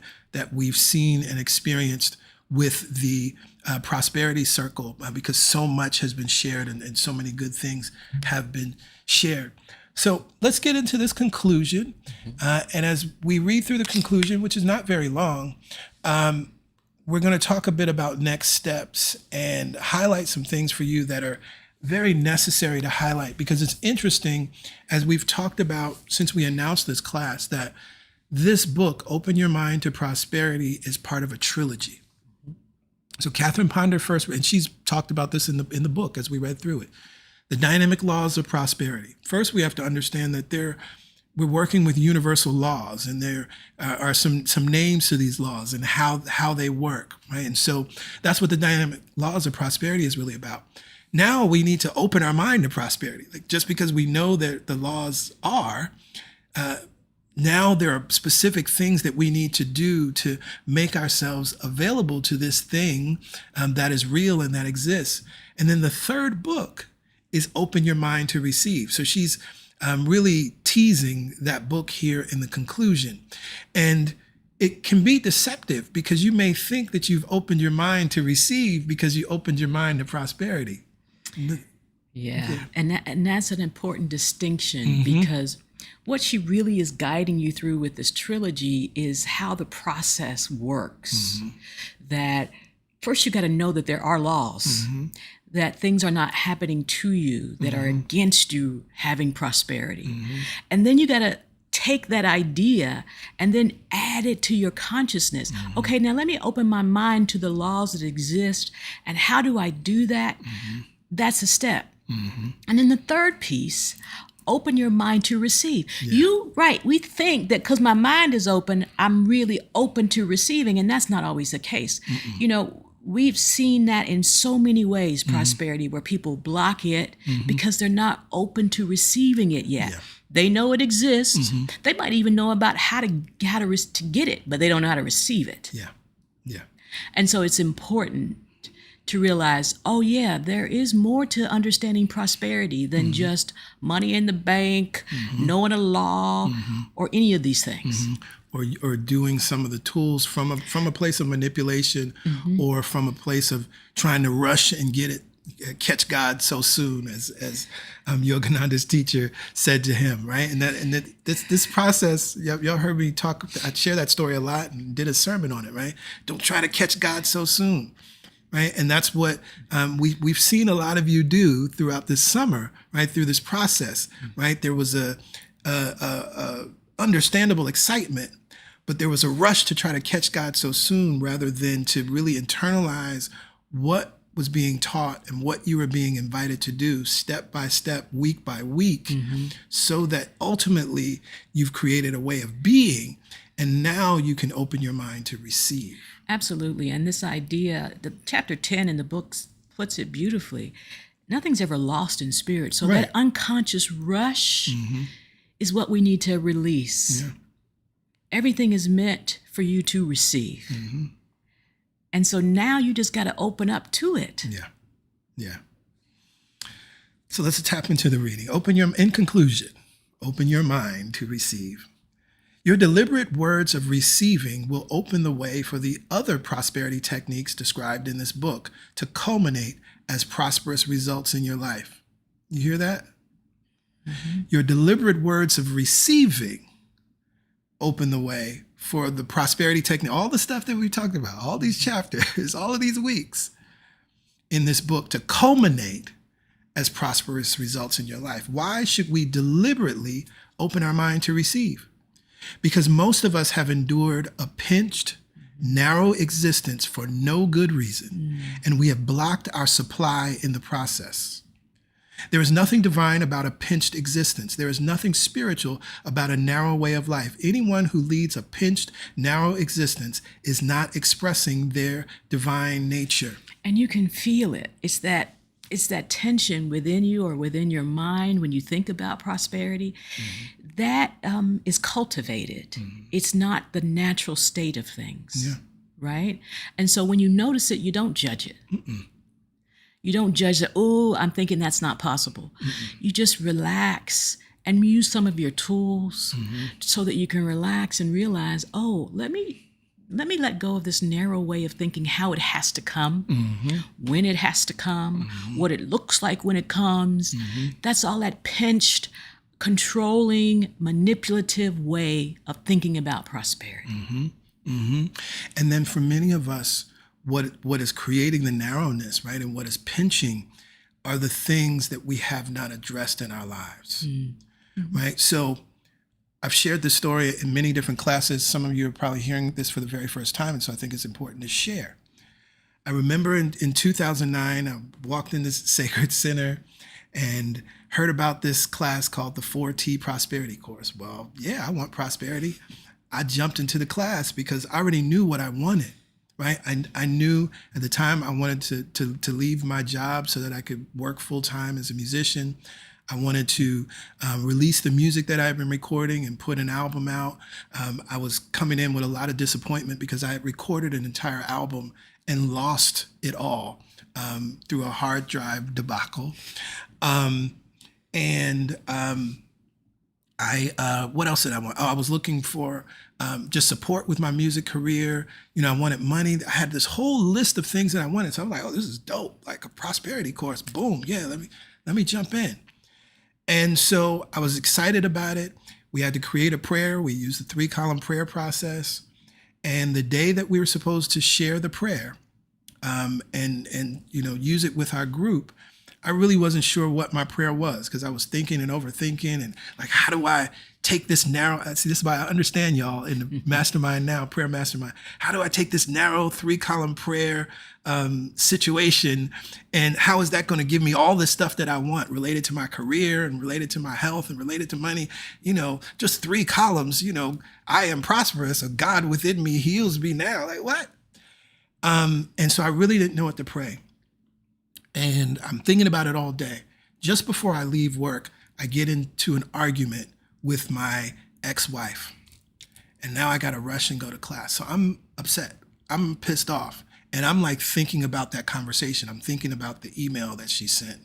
we've seen and experienced with the Prosperity Circle, because so much has been shared and so many good things have been shared. So let's get into this conclusion. And as we read through the conclusion, which is not very long, we're going to talk a bit about next steps and highlight some things for you that are very necessary to highlight, because it's interesting, as we've talked about since we announced this class, that this book, Open Your Mind to Prosperity, is part of a trilogy. So Catherine Ponder first, and she's talked about this in the book as we read through it. The dynamic laws of prosperity. First, we have to understand that we're working with universal laws, and there are some names to these laws and how they work, right? And so that's what the dynamic laws of prosperity is really about. Now we need to open our mind to prosperity. Like, just because we know that the laws are, now there are specific things that we need to do to make ourselves available to this thing that is real and that exists. And then the third book is Open Your Mind to Receive. So she's really teasing that book here in the conclusion. And it can be deceptive, because you may think that you've opened your mind to receive because you opened your mind to prosperity. Yeah. And that's an important distinction because what she really is guiding you through with this trilogy is how the process works. That first you got to know that there are laws, that things are not happening to you that are against you having prosperity. And then you got to take that idea and then add it to your consciousness. Okay, now let me open my mind to the laws that exist. And how do I do that? That's a step. And then the third piece, open your mind to receive. We think that because my mind is open, I'm really open to receiving, and that's not always the case. You know, we've seen that in so many ways, prosperity, where people block it because they're not open to receiving it yet. They know it exists. They might even know about how to get it, but they don't know how to receive it. And so it's important to realize, oh yeah, there is more to understanding prosperity than just money in the bank, knowing a law, or any of these things. Or doing some of the tools from a place of manipulation, or from a place of trying to rush and get it, catch God so soon, as Yogananda's teacher said to him, right? And this process, y'all heard me talk. I share that story a lot and did a sermon on it, right? Don't try to catch God so soon. Right, and that's what we've seen a lot of you do throughout this summer, right? Through this process, right? There was a understandable excitement, but there was a rush to try to catch God so soon, rather than to really internalize what was being taught and what you were being invited to do, step by step, week by week, so that ultimately you've created a way of being, and now you can open your mind to receive. Absolutely. And this idea, the chapter 10 in the book puts it beautifully. Nothing's ever lost in spirit. So that unconscious rush is what we need to release. Everything is meant for you to receive. And so now you just got to open up to it. So let's tap into the reading. In conclusion, open your mind to receive. Your deliberate words of receiving will open the way for the other prosperity techniques described in this book to culminate as prosperous results in your life. You hear that? Your deliberate words of receiving open the way for the prosperity technique, all the stuff that we've talked about, all these chapters, all of these weeks in this book to culminate as prosperous results in your life. Why should we deliberately open our mind to receive? Because most of us have endured a pinched, narrow existence for no good reason, and we have blocked our supply in the process. There is nothing divine about a pinched existence. There is nothing spiritual about a narrow way of life. Anyone who leads a pinched, narrow existence is not expressing their divine nature. And you can feel it. It's that tension within you or within your mind when you think about prosperity. That is cultivated. It's not the natural state of things, right? And so when you notice it, you don't judge it. You don't judge that, oh, I'm thinking that's not possible. You just relax and use some of your tools so that you can relax and realize, oh, let me let go of this narrow way of thinking how it has to come, when it has to come, what it looks like when it comes. That's all that pinched, controlling, manipulative way of thinking about prosperity. And then for many of us, what is creating the narrowness, right, and what is pinching are the things that we have not addressed in our lives, right? So I've shared this story in many different classes. Some of you are probably hearing this for the very first time, and so I think it's important to share. I remember in 2009, I walked in this Sacred Center and heard about this class called the 4T Prosperity Course. Well, yeah, I want prosperity. I jumped into the class because I already knew what I wanted, right? I knew at the time I wanted to leave my job so that I could work full-time as a musician. I wanted to release the music that I had been recording and put an album out. I was coming in with a lot of disappointment because I had recorded an entire album and lost it all through a hard drive debacle. What else did I want? I was looking for just support with my music career. You know, I wanted money. I had this whole list of things that I wanted. So I'm like, oh, this is dope. Like a prosperity course. Boom. Yeah, let Let me jump in. And so I was excited about it. We had to create a prayer. We used the 3-column prayer process. And the day that we were supposed to share the prayer, and use it with our group, I really wasn't sure what my prayer was, because I was thinking and overthinking and like, how do I take this narrow, see, this is why I understand y'all in the mastermind now, prayer mastermind. How do I take this narrow 3-column prayer situation, and how is that going to give me all this stuff that I want related to my career and related to my health and related to money? Just 3 columns, I am prosperous, so God within me heals me now. Like, what? And so I really didn't know what to pray. And I'm thinking about it all day. Just before I leave work, I get into an argument with my ex-wife. And now I got to rush and go to class. So I'm upset. I'm pissed off. And I'm like thinking about that conversation. I'm thinking about the email that she sent.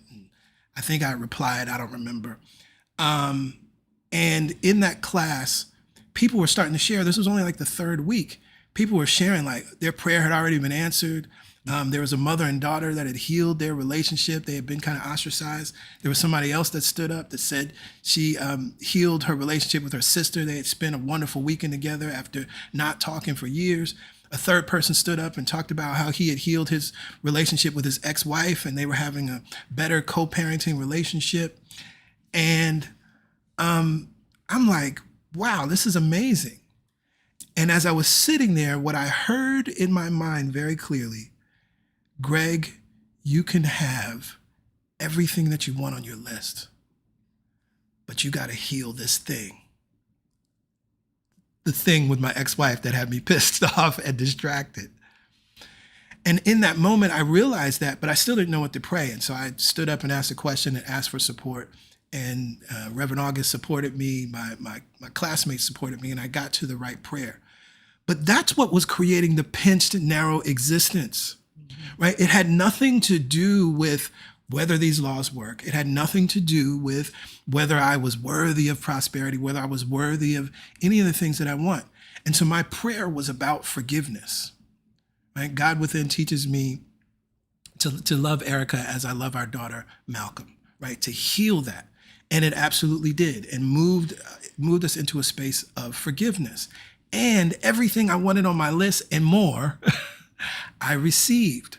I think I replied, I don't remember. And in that class, people were starting to share. This was only like the 3rd week. People were sharing like their prayer had already been answered. There was a mother and daughter that had healed their relationship. They had been kind of ostracized. There was somebody else that stood up that said she healed her relationship with her sister. They had spent a wonderful weekend together after not talking for years. A 3rd person stood up and talked about how he had healed his relationship with his ex-wife, and they were having a better co-parenting relationship. And I'm like, wow, this is amazing. And as I was sitting there, what I heard in my mind very clearly, Greg, you can have everything that you want on your list, but you got to heal this thing. The thing with my ex-wife that had me pissed off and distracted. And in that moment, I realized that, but I still didn't know what to pray. And so I stood up and asked a question and asked for support. And Reverend August supported me, my classmates supported me, and I got to the right prayer. But that's what was creating the pinched, narrow existence, right? It had nothing to do with whether these laws work. It had nothing to do with whether I was worthy of prosperity, whether I was worthy of any of the things that I want. And so my prayer was about forgiveness, right? God within teaches me to love Erica as I love our daughter, Malcolm, right? To heal that. And it absolutely did, and moved us into a space of forgiveness. And everything I wanted on my list and more, I received.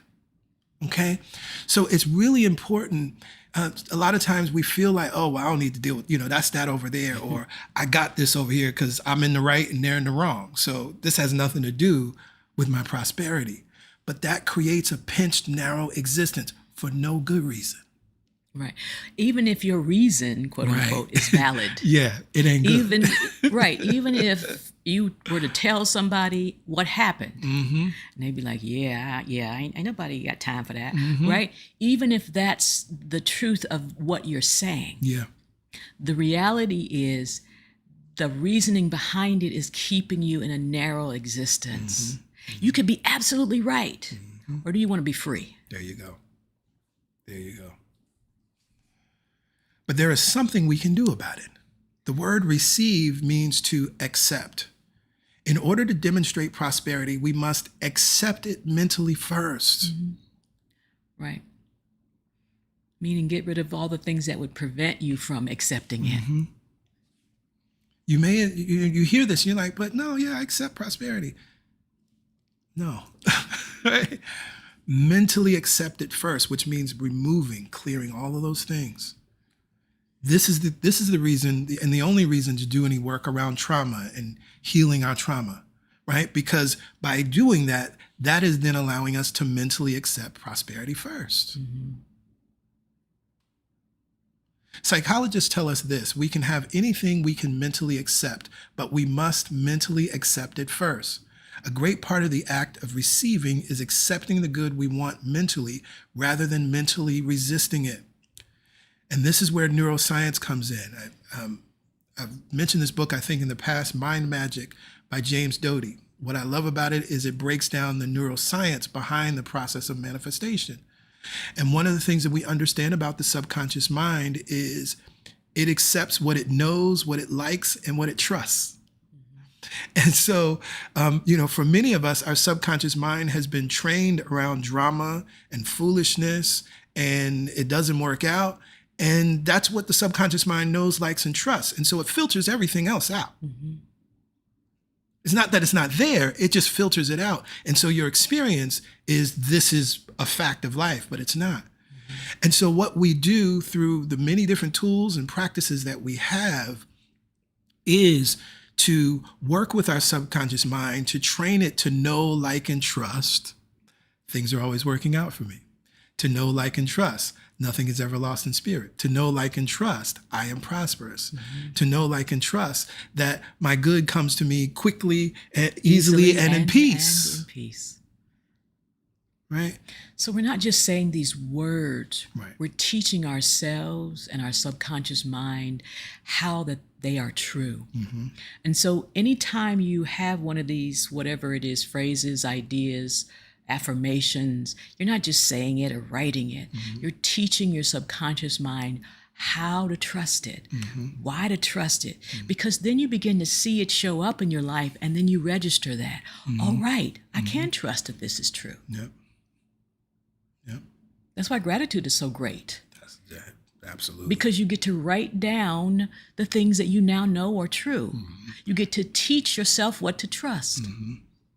Okay? So it's really important. A lot of times we feel like, oh, well, I don't need to deal with, that's that over there, or I got this over here because I'm in the right and they're in the wrong. So this has nothing to do with my prosperity. But that creates a pinched, narrow existence for no good reason. Right. Even if your reason, quote unquote, is valid. Yeah, it ain't good. Even if you were to tell somebody what happened, and they'd be like, ain't nobody got time for that, right? Even if that's the truth of what you're saying. Yeah. The reality is the reasoning behind it is keeping you in a narrow existence. You could be absolutely right, or do you want to be free? There you go. There you go. But there is something we can do about it. The word receive means to accept. In order to demonstrate prosperity, we must accept it mentally first. Right. Meaning get rid of all the things that would prevent you from accepting it. You hear this, and you're like, but no, I accept prosperity. No. Right? Mentally accept it first, which means removing, clearing all of those things. This is the reason, and the only reason to do any work around trauma and healing our trauma, right? Because by doing that, that is then allowing us to mentally accept prosperity first. Psychologists tell us this: we can have anything we can mentally accept, but we must mentally accept it first. A great part of the act of receiving is accepting the good we want mentally rather than mentally resisting it. And this is where neuroscience comes in. I've mentioned this book, I think, in the past, Mind Magic by James Doty. What I love about it is it breaks down the neuroscience behind the process of manifestation. And one of the things that we understand about the subconscious mind is it accepts what it knows, what it likes, and what it trusts. And so, for many of us, our subconscious mind has been trained around drama and foolishness, and it doesn't work out. And that's what the subconscious mind knows, likes, and trusts. And so it filters everything else out. It's not that it's not there, it just filters it out. And so your experience is this is a fact of life, but it's not. And so what we do through the many different tools and practices that we have is to work with our subconscious mind to train it to know, like, and trust. Things are always working out for me. To know, like, and trust. Nothing is ever lost in spirit. To know, like, and trust, I am prosperous. To know, like, and trust that my good comes to me quickly and easily and in peace. And in peace. Right? So we're not just saying these words. Right. We're teaching ourselves and our subconscious mind how that they are true. And so anytime you have one of these, whatever it is, phrases, ideas, affirmations, you're not just saying it or writing it. You're teaching your subconscious mind how to trust it, why to trust it, because then you begin to see it show up in your life and then you register that. All right, I can trust that this is true. Yep. Yep. That's why gratitude is so great. Absolutely. Because you get to write down the things that you now know are true. You get to teach yourself what to trust.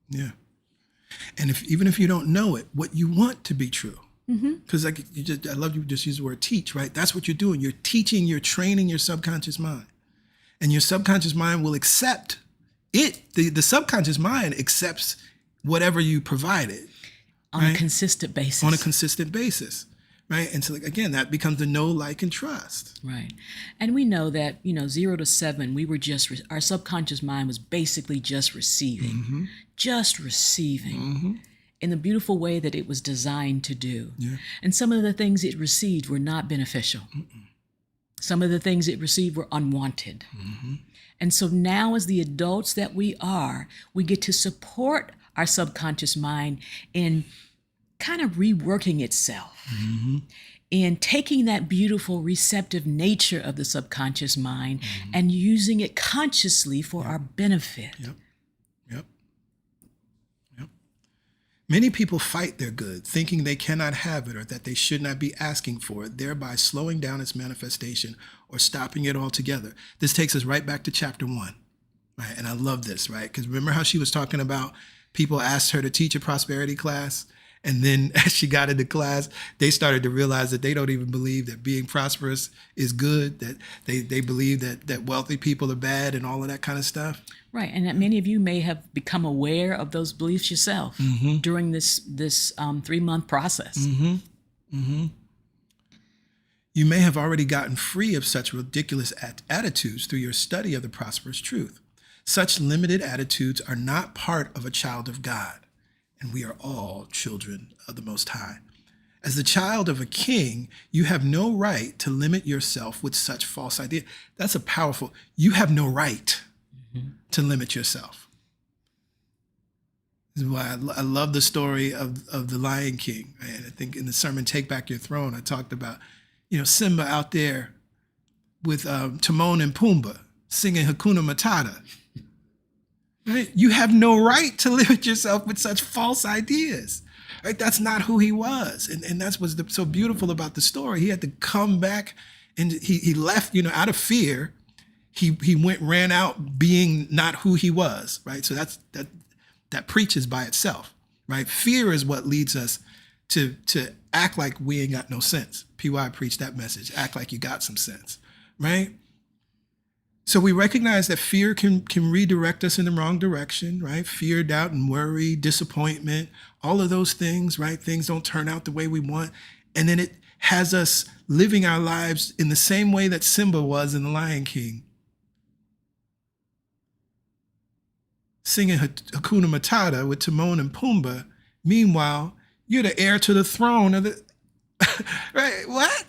Yeah. And even if you don't know it, what you want to be true. Because I love you just use the word teach, right? That's what you're doing. You're teaching, you're training your subconscious mind. And your subconscious mind will accept it. The subconscious mind accepts whatever you provide it. On a consistent basis. On a consistent basis. Right. And so, again, that becomes the know, like, and trust. Right. And we know that, 0 to 7, we were our subconscious mind was basically just receiving, in the beautiful way that it was designed to do. Yeah. And some of the things it received were not beneficial. Some of the things it received were unwanted. And so now, as the adults that we are, we get to support our subconscious mind in kind of reworking itself, in taking that beautiful receptive nature of the subconscious mind and using it consciously for our benefit. Yep. Many people fight their good, thinking they cannot have it or that they should not be asking for it, thereby slowing down its manifestation or stopping it altogether. This takes us right back to chapter 1, right? And I love this, right? Because remember how she was talking about people asked her to teach a prosperity class? And then as she got into class, they started to realize that they don't even believe that being prosperous is good, that they believe that wealthy people are bad and all of that kind of stuff. Right. And that many of you may have become aware of those beliefs yourself during this 3-month process. You may have already gotten free of such ridiculous attitudes through your study of the prosperous truth. Such limited attitudes are not part of a child of God. And we are all children of the Most High. As the child of a king, you have no right to limit yourself with such false ideas. That's a powerful, you have no right to limit yourself. This is why I love the story of the Lion King. And I think in the sermon, Take Back Your Throne, I talked about, Simba out there with Timon and Pumbaa singing Hakuna Matata. Right? You have no right to limit yourself with such false ideas. Right? That's not who he was. And that's what's so beautiful about the story. He had to come back and he left, out of fear. He ran out being not who he was. Right. So that preaches by itself. Right. Fear is what leads us to act like we ain't got no sense. PY preached that message. Act like you got some sense. Right. So we recognize that fear can redirect us in the wrong direction, right? Fear, doubt, and worry, disappointment, all of those things, right? Things don't turn out the way we want. And then it has us living our lives in the same way that Simba was in The Lion King. Singing Hakuna Matata with Timon and Pumbaa. Meanwhile, you're the heir to the throne of the... right? What?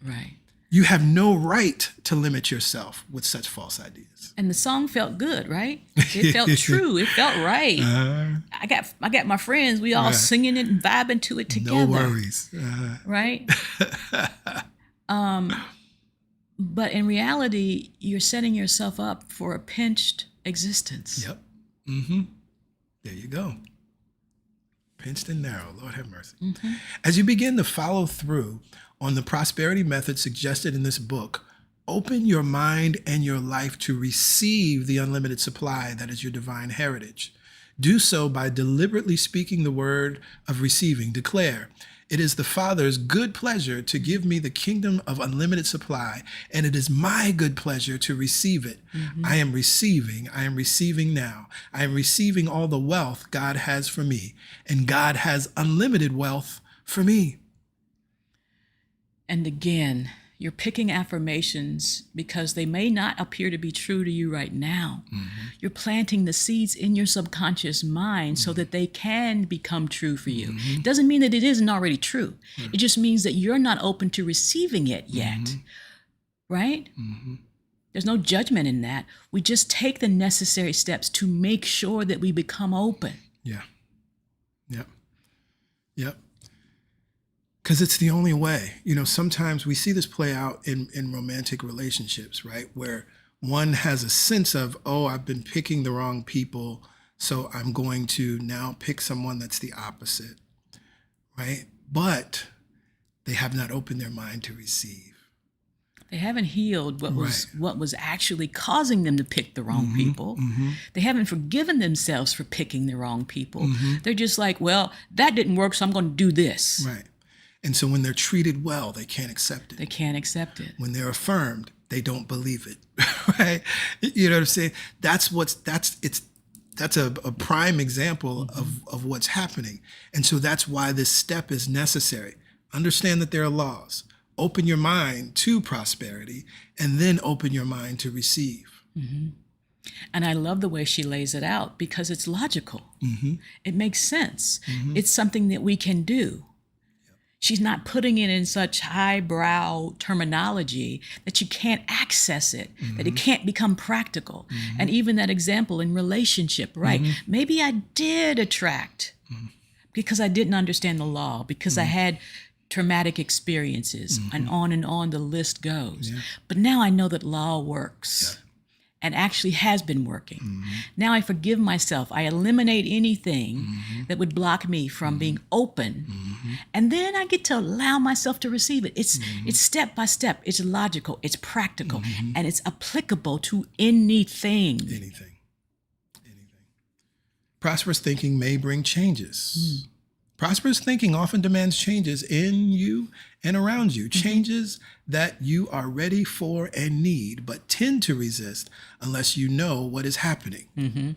Right. You have no right to limit yourself with such false ideas. And the song felt good, right? It felt true. It felt right. I got my friends. We all singing it and vibing to it together. No worries. Right? But in reality, you're setting yourself up for a pinched existence. Yep. There you go. Pinched and narrow. Lord have mercy. As you begin to follow through on the prosperity method suggested in this book, open your mind and your life to receive the unlimited supply that is your divine heritage. Do so by deliberately speaking the word of receiving. Declare, it is the Father's good pleasure to give me the kingdom of unlimited supply, and it is my good pleasure to receive it. I am receiving now. I am receiving all the wealth God has for me, and God has unlimited wealth for me. And again, you're picking affirmations because they may not appear to be true to you right now. You're planting the seeds in your subconscious mind so that they can become true for you. It doesn't mean that it isn't already true. It just means that you're not open to receiving it yet, right? There's no judgment in that. We just take the necessary steps to make sure that we become open. Yeah. Yep. Yep. Because it's the only way. You know, sometimes we see this play out in romantic relationships, right? Where one has a sense of, oh, I've been picking the wrong people, so I'm going to now pick someone that's the opposite, right? But they have not opened their mind to receive. They haven't healed what was actually causing them to pick the wrong people. They haven't forgiven themselves for picking the wrong people. They're just like, well, that didn't work, so I'm going to do this. Right. And so when they're treated well, they can't accept it. They can't accept it. When they're affirmed, they don't believe it, right? You know what I'm saying? That's a prime example of what's happening. And so that's why this step is necessary. Understand that there are laws. Open your mind to prosperity, and then open your mind to receive. And I love the way she lays it out because it's logical. It makes sense. It's something that we can do. She's not putting it in such highbrow terminology that you can't access it, that it can't become practical. And even that example in relationship, right? Maybe I did attract because I didn't understand the law, because I had traumatic experiences, and on the list goes. But now I know that law works. And actually has been working. Now I forgive myself. I eliminate anything that would block me from being open. And then I get to allow myself to receive it. It's step by step. It's logical. It's practical. And it's applicable to anything. Anything. Prosperous thinking may bring changes. Prosperous thinking often demands changes in you and around you, changes that you are ready for and need, but tend to resist unless you know what is happening.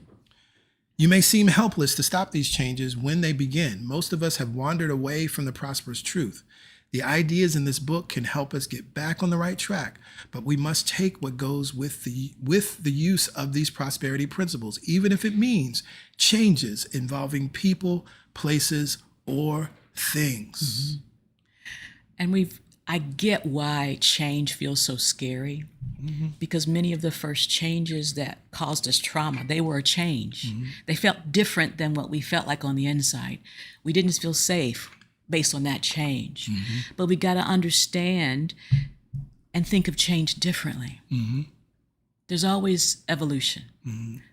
You may seem helpless to stop these changes when they begin. Most of us have wandered away from the prosperous truth. The ideas in this book can help us get back on the right track, but we must take what goes with the use of these prosperity principles, even if it means changes involving people, places, or things. And I get why change feels so scary, because many of the first changes that caused us trauma, they were a change. They felt different than what we felt like on the inside. We didn't feel safe based on that change. But we got to understand and think of change differently. There's always evolution.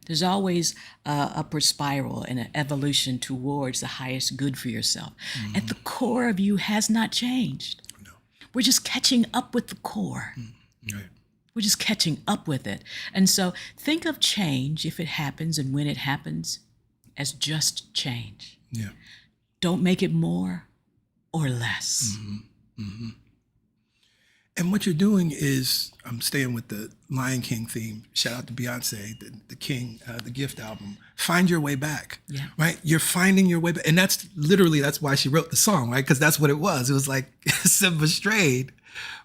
There's always a upward spiral and an evolution towards the highest good for yourself. At the core of you has not changed. No. We're just catching up with the core. Right. We're just catching up with it. And so think of change, if it happens and when it happens, as just change. Yeah. Don't make it more or less. And what you're doing is, I'm staying with the Lion King theme. Shout out to Beyonce, the King, the Gift album. Find your way back, right? You're finding your way back. And that's why she wrote the song, right? Because that's what it was. It was like Simba strayed.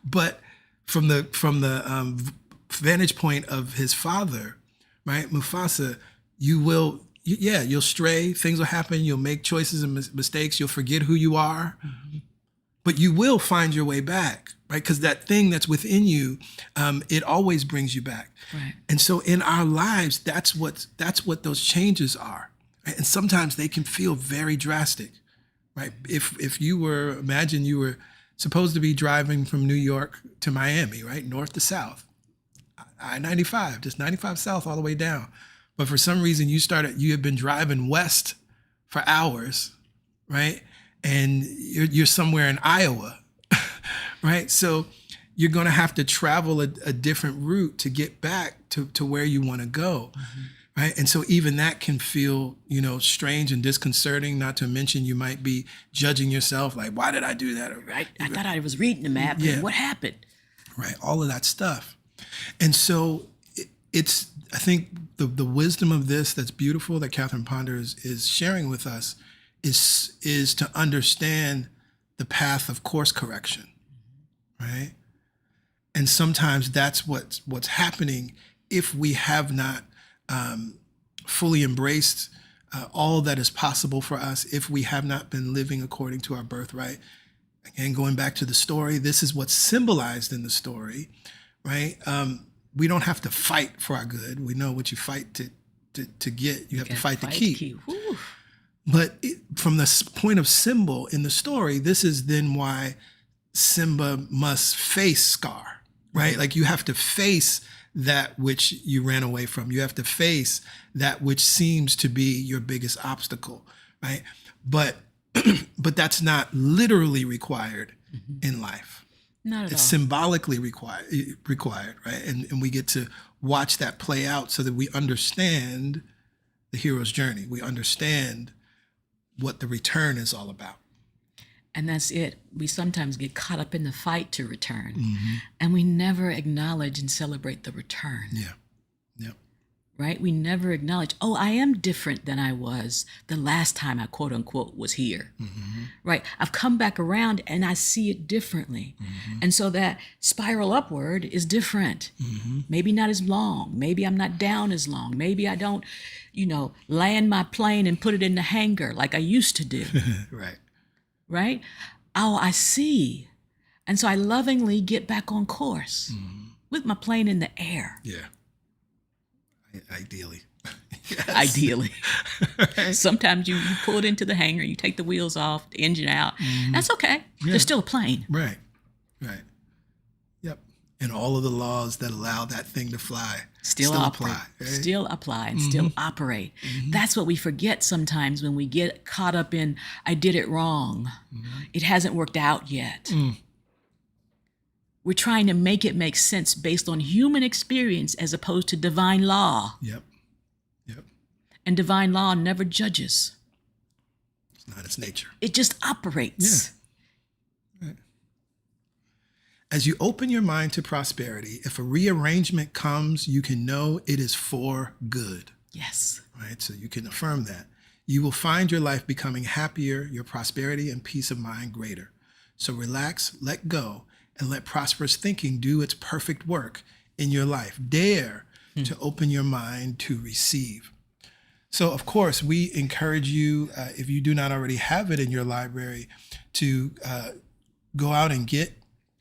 But from the vantage point of his father, right, Mufasa, you'll stray. Things will happen. You'll make choices and mistakes. You'll forget who you are. But you will find your way back, right? Because that thing that's within you, it always brings you back. Right. And so in our lives, that's what those changes are. Right? And sometimes they can feel very drastic, right? If you were, imagine you were supposed to be driving from New York to Miami, right? North to south, I-95, just 95 south all the way down. But for some reason you had been driving west for hours, right? And you're somewhere in Iowa, right? So you're going to have to travel a different route to get back to where you want to go, right? And so even that can feel, strange and disconcerting, not to mention you might be judging yourself like, why did I do that? Right? I thought I was reading the map. Yeah. And what happened? Right, all of that stuff. And so it's, I think the wisdom of this that's beautiful that Catherine Ponder is sharing with us is to understand the path of course correction, right? And sometimes that's what's happening if we have not fully embraced all that is possible for us, if we have not been living according to our birthright. Again, going back to the story, this is what's symbolized in the story, right? We don't have to fight for our good. We know what you fight to get. You have to fight to keep. Whew. But from the point of symbol in the story, this is then why Simba must face Scar, right? Like you have to face that which you ran away from. You have to face that which seems to be your biggest obstacle, right? But that's not literally required in life. Not at It's all. symbolically required, right? And we get to watch that play out so that we understand the hero's journey. We understand what the return is all about. And that's it. We sometimes get caught up in the fight to return, and we never acknowledge and celebrate the return. Yeah. Yep. Right? We never acknowledge, oh, I am different than I was the last time I quote unquote was here. Right? I've come back around and I see it differently. And so that spiral upward is different. Maybe not as long. Maybe I'm not down as long. Maybe I don't, land my plane and put it in the hangar like I used to do. Right. Right? Oh, I see. And so I lovingly get back on course with my plane in the air. Yeah. Ideally. Ideally. Sometimes you pull it into the hangar, you take the wheels off, the engine out. That's okay. There's still a plane. Right. Right. Yep. And all of the laws that allow that thing to fly Still operate. apply. Right? Still apply and still operate. That's what we forget sometimes when we get caught up in, I did it wrong. It hasn't worked out yet. We're trying to make it make sense based on human experience as opposed to divine law. Yep. Yep. And divine law never judges. It's not its nature. It just operates. Right. As you open your mind to prosperity, if a rearrangement comes, you can know it is for good. Yes. Right? So you can affirm that. You will find your life becoming happier, your prosperity and peace of mind greater. So relax, let go, and let prosperous thinking do its perfect work in your life. Dare to open your mind to receive. So, of course, we encourage you, if you do not already have it in your library, to go out and get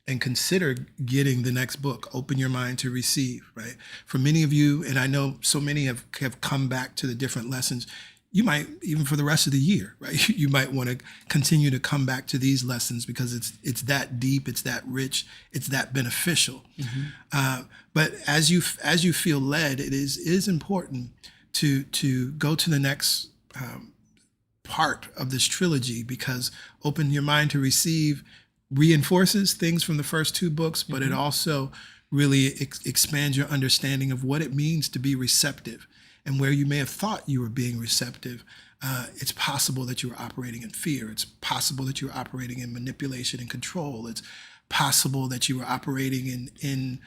and consider getting the next book, Open Your Mind to Receive, right? For many of you, and I know so many have come back to the different lessons, you might, even for the rest of the year, right? You might want to continue to come back to these lessons because it's that deep, it's that rich, it's that beneficial. But as you feel led, it is important to go to the next part of this trilogy, because Open Your Mind to Receive reinforces things from the first two books, but it also really expands your understanding of what it means to be receptive. And where you may have thought you were being receptive, it's possible that you were operating in fear. It's possible that you were operating in manipulation and control. It's possible that you were operating in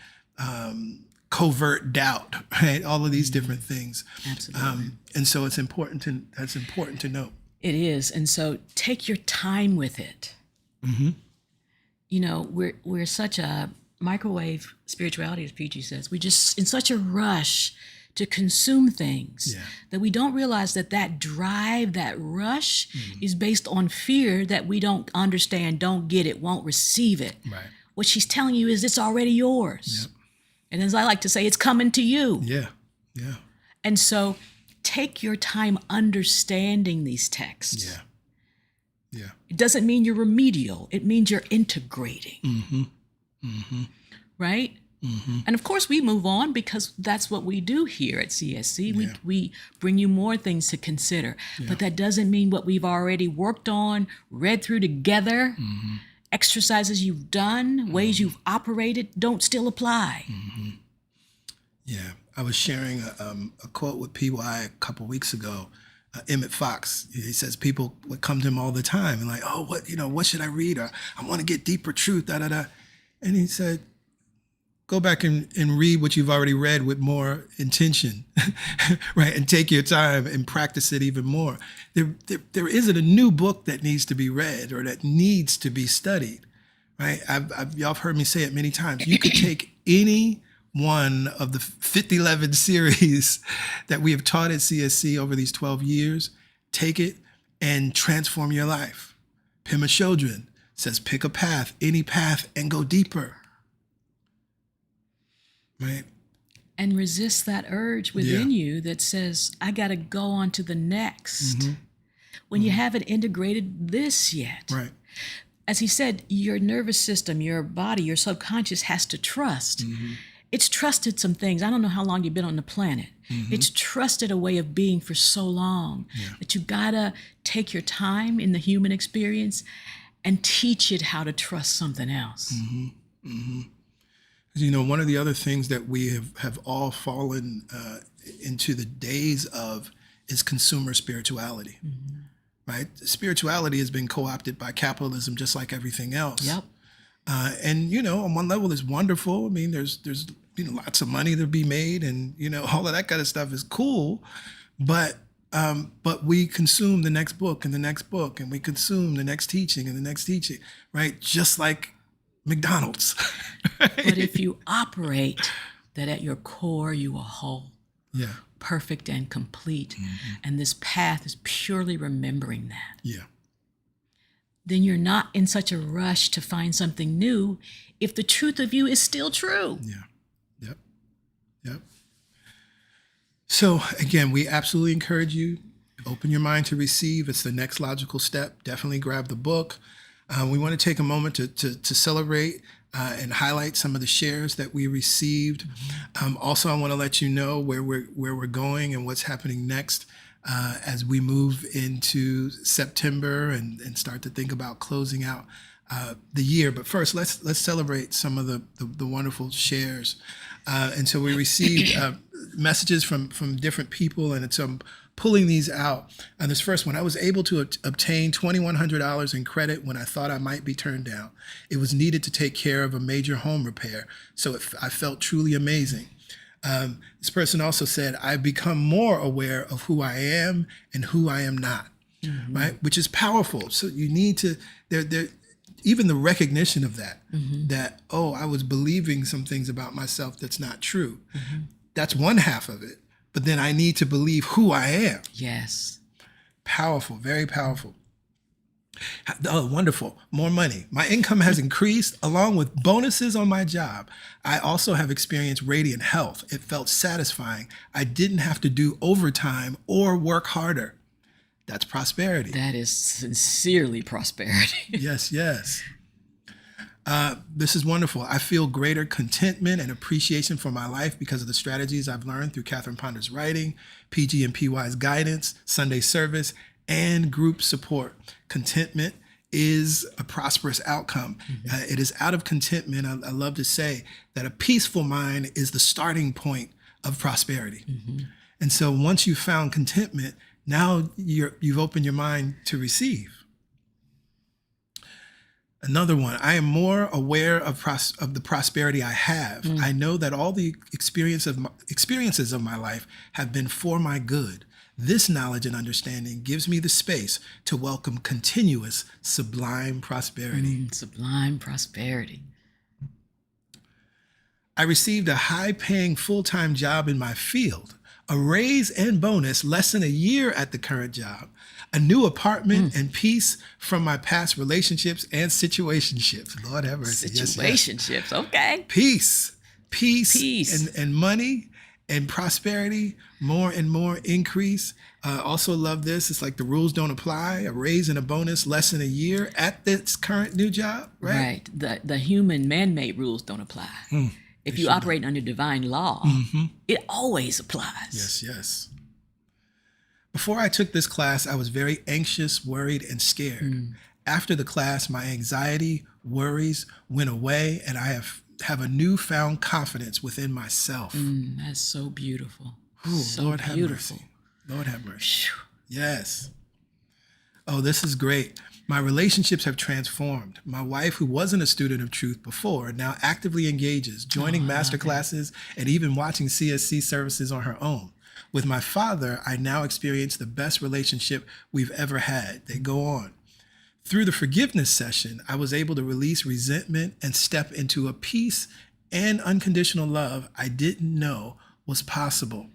covert doubt, right? All of these different things. Absolutely. And so that's important to note. It is. And so take your time with it. We're such a microwave spirituality, as PG says. We're just in such a rush to consume things that we don't realize that drive, that rush is based on fear that we don't understand, don't get it, won't receive it. Right. What she's telling you is it's already yours. Yep. And as I like to say, it's coming to you. Yeah. Yeah. And so take your time understanding these texts. Yeah. Yeah. It doesn't mean you're remedial. It means you're integrating. Right? And of course, we move on because that's what we do here at CSC. We bring you more things to consider. But that doesn't mean what we've already worked on, read through together, exercises you've done, ways you've operated don't still apply. Yeah, I was sharing a quote with PY a couple weeks ago. Emmett Fox, he says people would come to him all the time and like, oh, what should I read? Or I want to get deeper truth, da da da. And he said, go back and read what you've already read with more intention, right? And take your time and practice it even more. There isn't a new book that needs to be read or that needs to be studied, right? Y'all have heard me say it many times. You could take any one of the 5011 series that we have taught at CSC over these 12 years, take it and transform your life. Pema Chodron says, pick a path, any path, and go deeper. Right? And resist that urge within you that says, I got to go on to the next. When you haven't integrated this yet. Right. As he said, your nervous system, your body, your subconscious has to trust. It's trusted some things. I don't know how long you've been on the planet. It's trusted a way of being for so long that you gotta take your time in the human experience and teach it how to trust something else. You know, one of the other things that we have all fallen into the days of is consumer spirituality, right? Spirituality has been co-opted by capitalism just like everything else. Yep. And, you know, on one level it's wonderful. I mean, there's lots of money to be made and, all of that kind of stuff is cool. But we consume the next book and the next book, and we consume the next teaching and the next teaching, right? Just like McDonald's. Right? But if you operate that at your core, you are whole, perfect and complete, and this path is purely remembering that. Then you're not in such a rush to find something new if the truth of you is still true. Yep. So again, we absolutely encourage you, open your mind to receive. It's the next logical step. Definitely grab the book. We want to take a moment to celebrate and highlight some of the shares that we received. Also, I want to let you know where we're going and what's happening next. As we move into September and start to think about closing out the year. But first, let's celebrate some of the wonderful shares. And so we received messages from different people, and so I'm pulling these out. This first one, I was able to obtain $2,100 in credit when I thought I might be turned down. It was needed to take care of a major home repair, so I felt truly amazing. This person also said, I've become more aware of who I am and who I am not, right? Which is powerful. So you need to, even the recognition of that, that, oh, I was believing some things about myself that's not true. That's one half of it. But then I need to believe who I am. Yes. Powerful, very powerful. Oh, wonderful. More money. My income has increased along with bonuses on my job. I also have experienced radiant health. It felt satisfying. I didn't have to do overtime or work harder. That's prosperity. That is sincerely prosperity. Yes. This is wonderful. I feel greater contentment and appreciation for my life because of the strategies I've learned through Catherine Ponder's writing, PG and PY's guidance, Sunday service, and group support. Contentment is a prosperous outcome. It is out of contentment. I love to say that a peaceful mind is the starting point of prosperity. And so once you've found contentment, now you've opened your mind to receive. Another one, I am more aware of the prosperity I have. I know that all the experiences of my life have been for my good. This knowledge and understanding gives me the space to welcome continuous, sublime prosperity. Sublime prosperity. I received a high-paying full-time job in my field, a raise and bonus less than a year at the current job, a new apartment, and peace from my past relationships and situationships. Lord have mercy. Situationships, okay. Peace. And money and prosperity, more and more increase. Also love this. It's like the rules don't apply. A raise and a bonus less than a year at this current new job, right? Right. The human man-made rules don't apply. If you operate under divine law, it always applies. Yes. Before I took this class, I was very anxious, worried, and scared. After the class, my anxiety, worries went away, and I have a newfound confidence within myself. That's so beautiful. Ooh, So Lord have beautiful. mercy. Lord have mercy. Phew. Yes. Oh, this is great. My relationships have transformed. My wife, who wasn't a student of truth before, now actively engages, joining master classes and even watching CSC services on her own. With my father, I now experience the best relationship we've ever had. They go on. Through the forgiveness session, I was able to release resentment and step into a peace and unconditional love I didn't know was possible.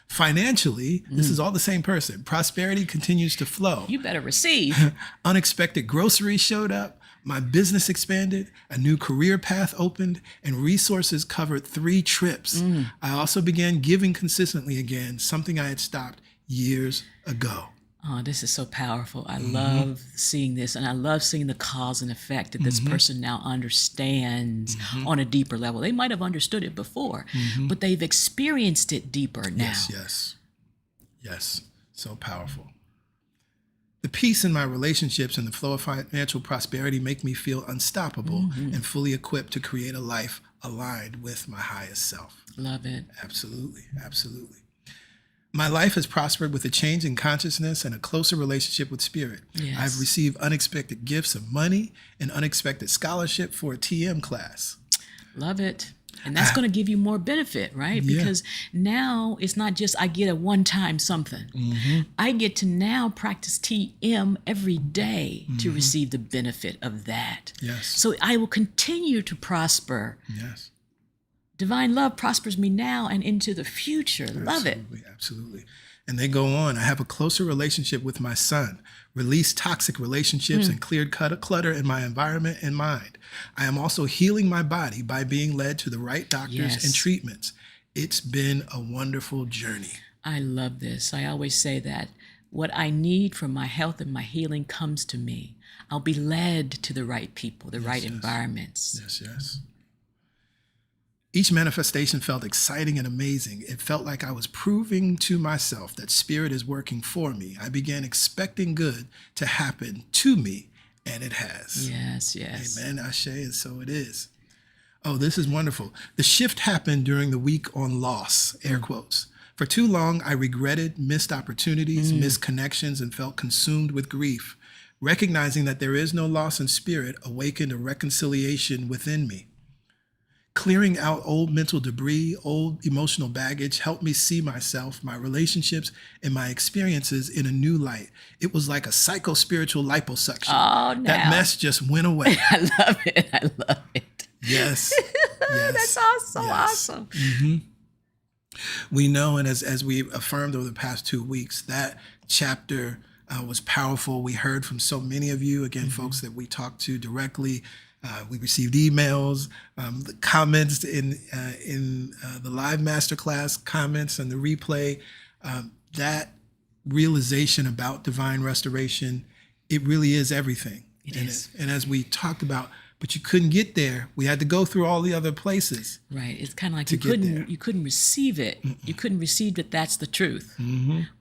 Financially, this is all the same person. Prosperity continues to flow. You better receive. Unexpected groceries showed up. My business expanded. A new career path opened, and resources covered 3 trips. I also began giving consistently again, something I had stopped years ago. Oh, this is so powerful. I love seeing this, and I love seeing the cause and effect that this person now understands on a deeper level. They might have understood it before, but they've experienced it deeper now. Yes. So powerful. The peace in my relationships and the flow of financial prosperity make me feel unstoppable and fully equipped to create a life aligned with my highest self. Love it. Absolutely. My life has prospered with a change in consciousness and a closer relationship with spirit. Yes. I've received unexpected gifts of money and unexpected scholarship for a TM class. Love it. And that's going to give you more benefit, right? Yeah. Because now it's not just I get a one-time something. I get to now practice TM every day to receive the benefit of that. Yes. So I will continue to prosper. Yes. Divine love prospers me now and into the future. Love it. Absolutely. And they go on. I have a closer relationship with my son, released toxic relationships, and cleared clutter in my environment and mind. I am also healing my body by being led to the right doctors and treatments. It's been a wonderful journey. I love this. I always say that what I need for my health and my healing comes to me. I'll be led to the right people, the right environments. Yes. Each manifestation felt exciting and amazing. It felt like I was proving to myself that spirit is working for me. I began expecting good to happen to me, and it has. Yes. Amen, Ashe, and so it is. Oh, this is wonderful. The shift happened during the week on loss, air quotes. For too long, I regretted missed opportunities, missed connections, and felt consumed with grief. Recognizing that there is no loss in spirit awakened a reconciliation within me. Clearing out old mental debris, old emotional baggage helped me see myself, my relationships, and my experiences in a new light. It was like a psycho-spiritual liposuction. Oh, now. That mess just went away. I love it. Yes. That's awesome. We know, and as we affirmed over the past 2 weeks, that chapter was powerful. We heard from so many of you, again, folks that we talked to directly. We received emails, the comments in the live masterclass comments and the replay. That realization about divine restoration, it really is everything. It is. And as we talked about, but you couldn't get there. We had to go through all the other places. Right. It's kind of like to get you couldn't receive it. You couldn't receive that that's the truth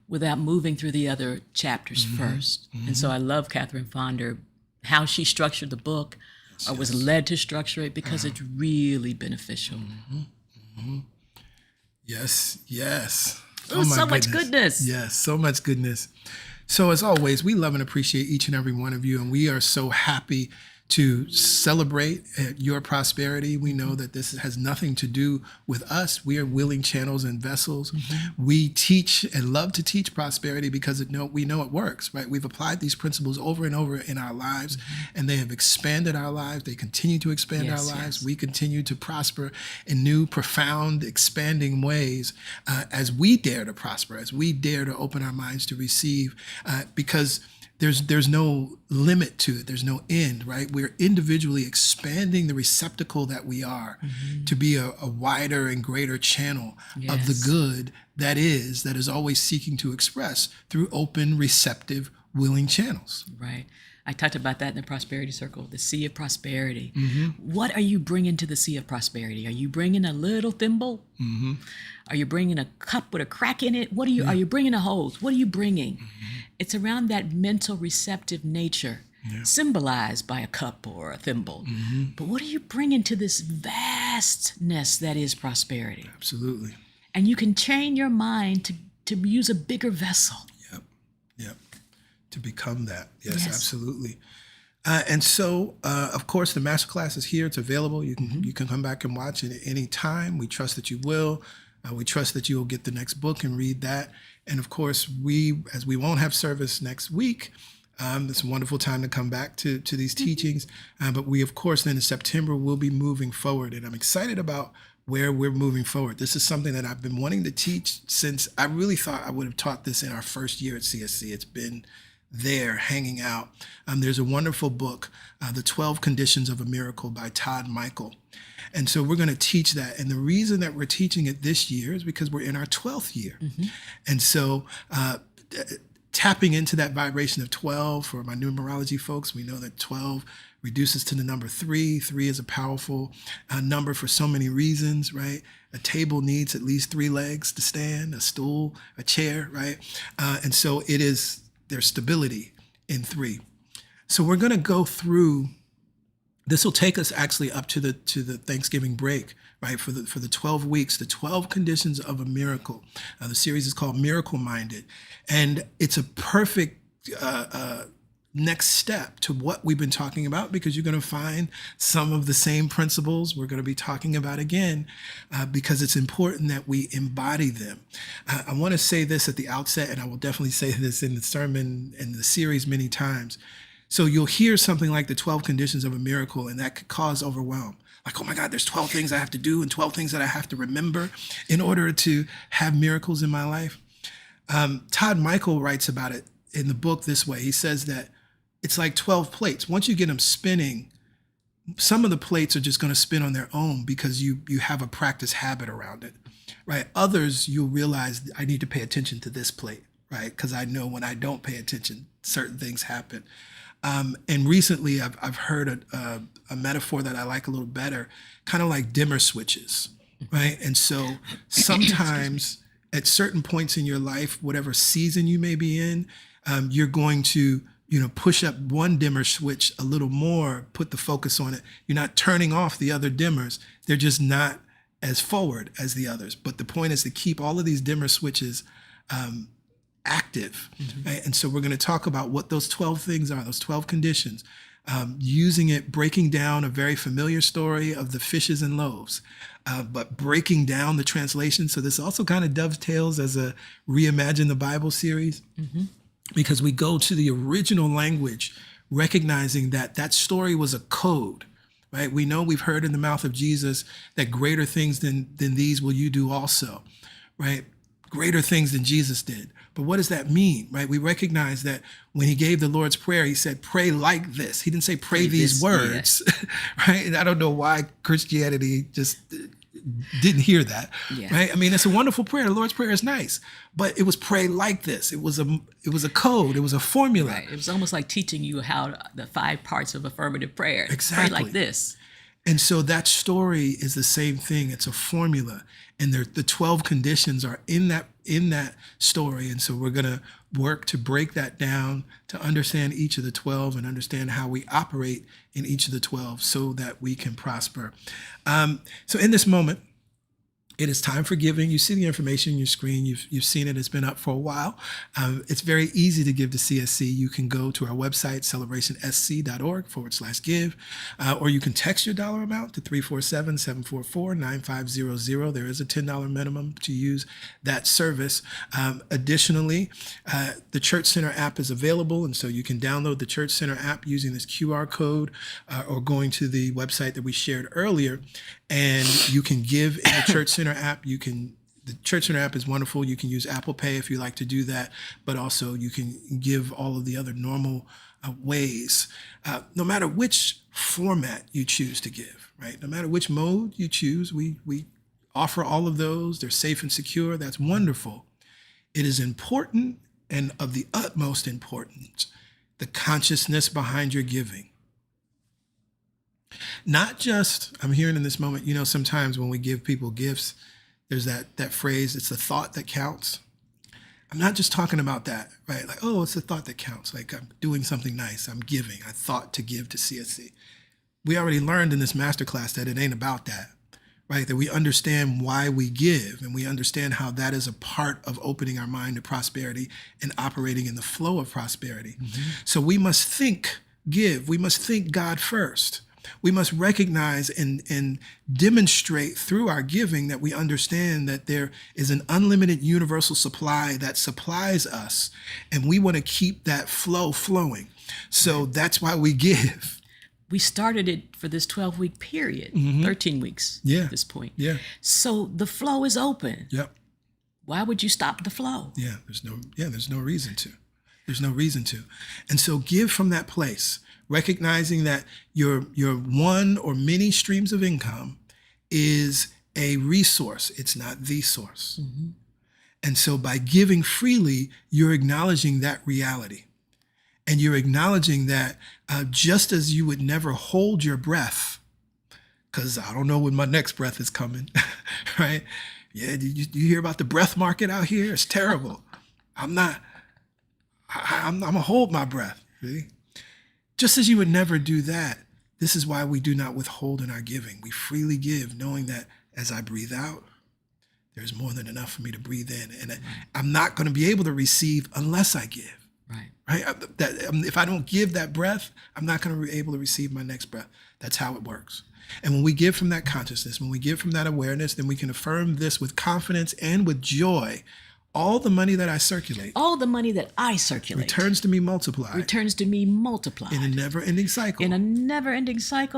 without moving through the other chapters first. And so I love Catherine Fonder, how she structured the book, or was led to structure it, because it's really beneficial. Yes. Oh, so much goodness. Yes, so much goodness. So as always, we love and appreciate each and every one of you, and we are so happy to celebrate your prosperity. We know that this has nothing to do with us. We are willing channels and vessels. We teach and love to teach prosperity because we know it works, right? We've applied these principles over and over in our lives, and they have expanded our lives. They continue to expand our lives. We continue to prosper in new, profound, expanding ways as we dare to prosper, as we dare to open our minds to receive, because there's no limit to it. There's no end, right? We're individually expanding the receptacle that we are to be a wider and greater channel of the good that is always seeking to express through open, receptive, willing channels. Right. I talked about that in the Prosperity Circle, the Sea of Prosperity. What are you bringing to the Sea of Prosperity? Are you bringing a little thimble? Are you bringing a cup with a crack in it? Are you bringing a hose? What are you bringing? It's around that mental receptive nature symbolized by a cup or a thimble. But what do you bring into this vastness that is prosperity? Absolutely. And you can train your mind to use a bigger vessel. Yep. Yep. To become that. Yes, Yes. absolutely. And so, of course, the masterclass is here. It's available. You can come back and watch it at any time. We trust that you will. We trust that you will get the next book and read that. And of course, as we won't have service next week, it's a wonderful time to come back to these teachings. But we, of course, then in September, will be moving forward. And I'm excited about where we're moving forward. This is something that I've been wanting to teach since I really thought I would have taught this in our first year at CSC. It's been there hanging out. There's a wonderful book, The 12 Conditions of a Miracle by Todd Michael. And so we're going to teach that. And the reason that we're teaching it this year is because we're in our 12th year. And so tapping into that vibration of 12 for my numerology folks, we know that 12 reduces to the number 3. 3 is a powerful number for so many reasons, right? A table needs at least 3 legs to stand, a stool, a chair, right? And so there's stability in 3. So we're going to go through. This will take us actually up to the Thanksgiving break, right? For the 12 weeks, the 12 conditions of a miracle. The series is called Miracle Minded, and it's a perfect next step to what we've been talking about, because you're going to find some of the same principles we're going to be talking about again, because it's important that we embody them. I want to say this at the outset, and I will definitely say this in the sermon and the series many times. So you'll hear something like the 12 conditions of a miracle, and that could cause overwhelm. Like, oh my God, there's 12 things I have to do and 12 things that I have to remember in order to have miracles in my life. Todd Michael writes about it in the book this way. He says that it's like 12 plates. Once you get them spinning, some of the plates are just going to spin on their own because you have a practice habit around it, right? Others, you'll realize I need to pay attention to this plate, right? Because I know when I don't pay attention, certain things happen. And recently, I've heard a metaphor that I like a little better, kind of like dimmer switches, right? And so sometimes at certain points in your life, whatever season you may be in, you're going to, push up one dimmer switch a little more, put the focus on it. You're not turning off the other dimmers. They're just not as forward as the others. But the point is to keep all of these dimmer switches active. Right? And so we're going to talk about what those 12 things are, those 12 conditions, using it, breaking down a very familiar story of the fishes and loaves, but breaking down the translation. So this also kind of dovetails as a Reimagine the Bible series, because we go to the original language, recognizing that story was a code. Right? We know we've heard in the mouth of Jesus that greater things than these will you do also, right? Greater things than Jesus did. But what does that mean, right? We recognize that when he gave the Lord's Prayer, he said, pray like this. He didn't say pray these words, right? And I don't know why Christianity just didn't hear that, right? I mean, it's a wonderful prayer. The Lord's Prayer is nice, but it was pray like this. It was a code. It was a formula. Right. It was almost like teaching you how the 5 parts of affirmative prayer. Exactly. Pray like this. And so that story is the same thing. It's a formula, and the 12 conditions are in that story. And so we're going to work to break that down, to understand each of the 12 and understand how we operate in each of the 12 so that we can prosper. So in this moment, it is time for giving. You see the information on your screen. You've seen it. It's been up for a while. It's very easy to give to CSC. You can go to our website, celebrationsc.org/give, or you can text your dollar amount to 347-744-9500. There is a $10 minimum to use that service. Additionally, the Church Center app is available, and so you can download the Church Center app using this QR code or going to the website that we shared earlier, and you can give in the Church Center app. The Church Center app is wonderful. You can use Apple Pay if you like to do that, but also you can give all of the other normal ways, no matter which format you choose to give, right? No matter which mode you choose, we offer all of those. They're safe and secure. That's wonderful. It is important, and of the utmost importance, the consciousness behind your giving. Not just, I'm hearing in this moment, sometimes when we give people gifts, there's that phrase, it's the thought that counts. I'm not just talking about that, right? Like, oh, it's the thought that counts. Like, I'm doing something nice. I'm giving. I thought to give to CSC. We already learned in this masterclass that it ain't about that, right? That we understand why we give, and we understand how that is a part of opening our mind to prosperity and operating in the flow of prosperity. So we must give. We must think God first. We must recognize and demonstrate through our giving that we understand that there is an unlimited universal supply that supplies us, and we want to keep that flow flowing. So that's why we give. We started it for this 12-week period, 13 weeks at this point. Yeah. So the flow is open. Yep. Why would you stop the flow? There's no reason to. There's no reason to. And so give from that place, recognizing that your one or many streams of income is a resource. It's not the source. And so by giving freely, you're acknowledging that reality. And you're acknowledging that just as you would never hold your breath, because I don't know when my next breath is coming, right? Yeah, you hear about the breath market out here? It's terrible. I'm gonna hold my breath. See? Just as you would never do that, this is why we do not withhold in our giving. We freely give, knowing that as I breathe out, there's more than enough for me to breathe in. And I'm not going to be able to receive unless I give. Right? If I don't give that breath, I'm not going to be able to receive my next breath. That's how it works. And when we give from that consciousness, when we give from that awareness, then we can affirm this with confidence and with joy. All the money that I circulate, returns to me multiplied. In a never-ending cycle.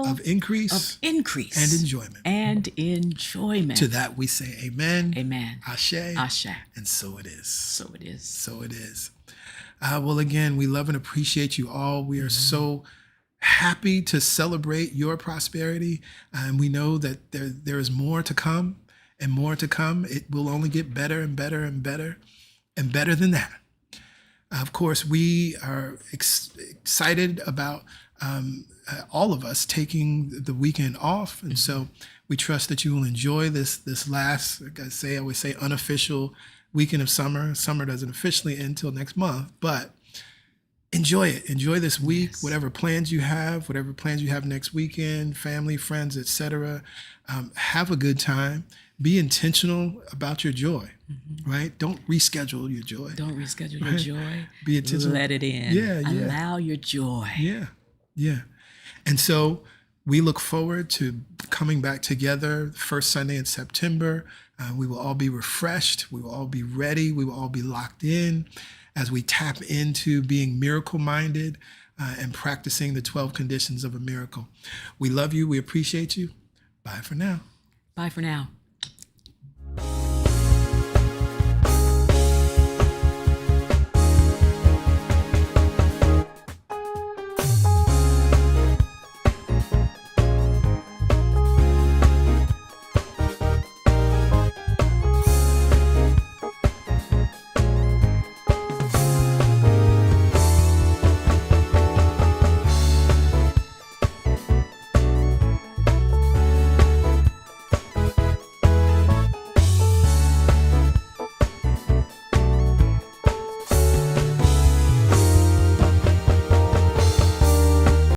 Of increase. And enjoyment. To that we say amen. Amen. Ashe. Ashe. And so it is. So it is. So it is. Well, again, we love and appreciate you all. We are so happy to celebrate your prosperity. And we know that there is more to come. And more to come. It will only get better and better and better and better than that. Of course, we are excited about all of us taking the weekend off. And so we trust that you will enjoy this last, like I always say, unofficial weekend of summer. Summer doesn't officially end until next month, but enjoy it. Enjoy this week, whatever plans you have next weekend, family, friends, etc. Have a good time. Be intentional about your joy, right? Don't reschedule your joy. Your joy. Be intentional. Let it in. Allow your joy. Yeah. And so we look forward to coming back together first Sunday in September. We will all be refreshed. We will all be ready. We will all be locked in as we tap into being miracle-minded and practicing the 12 conditions of a miracle. We love you. We appreciate you. Bye for now. Bye for now.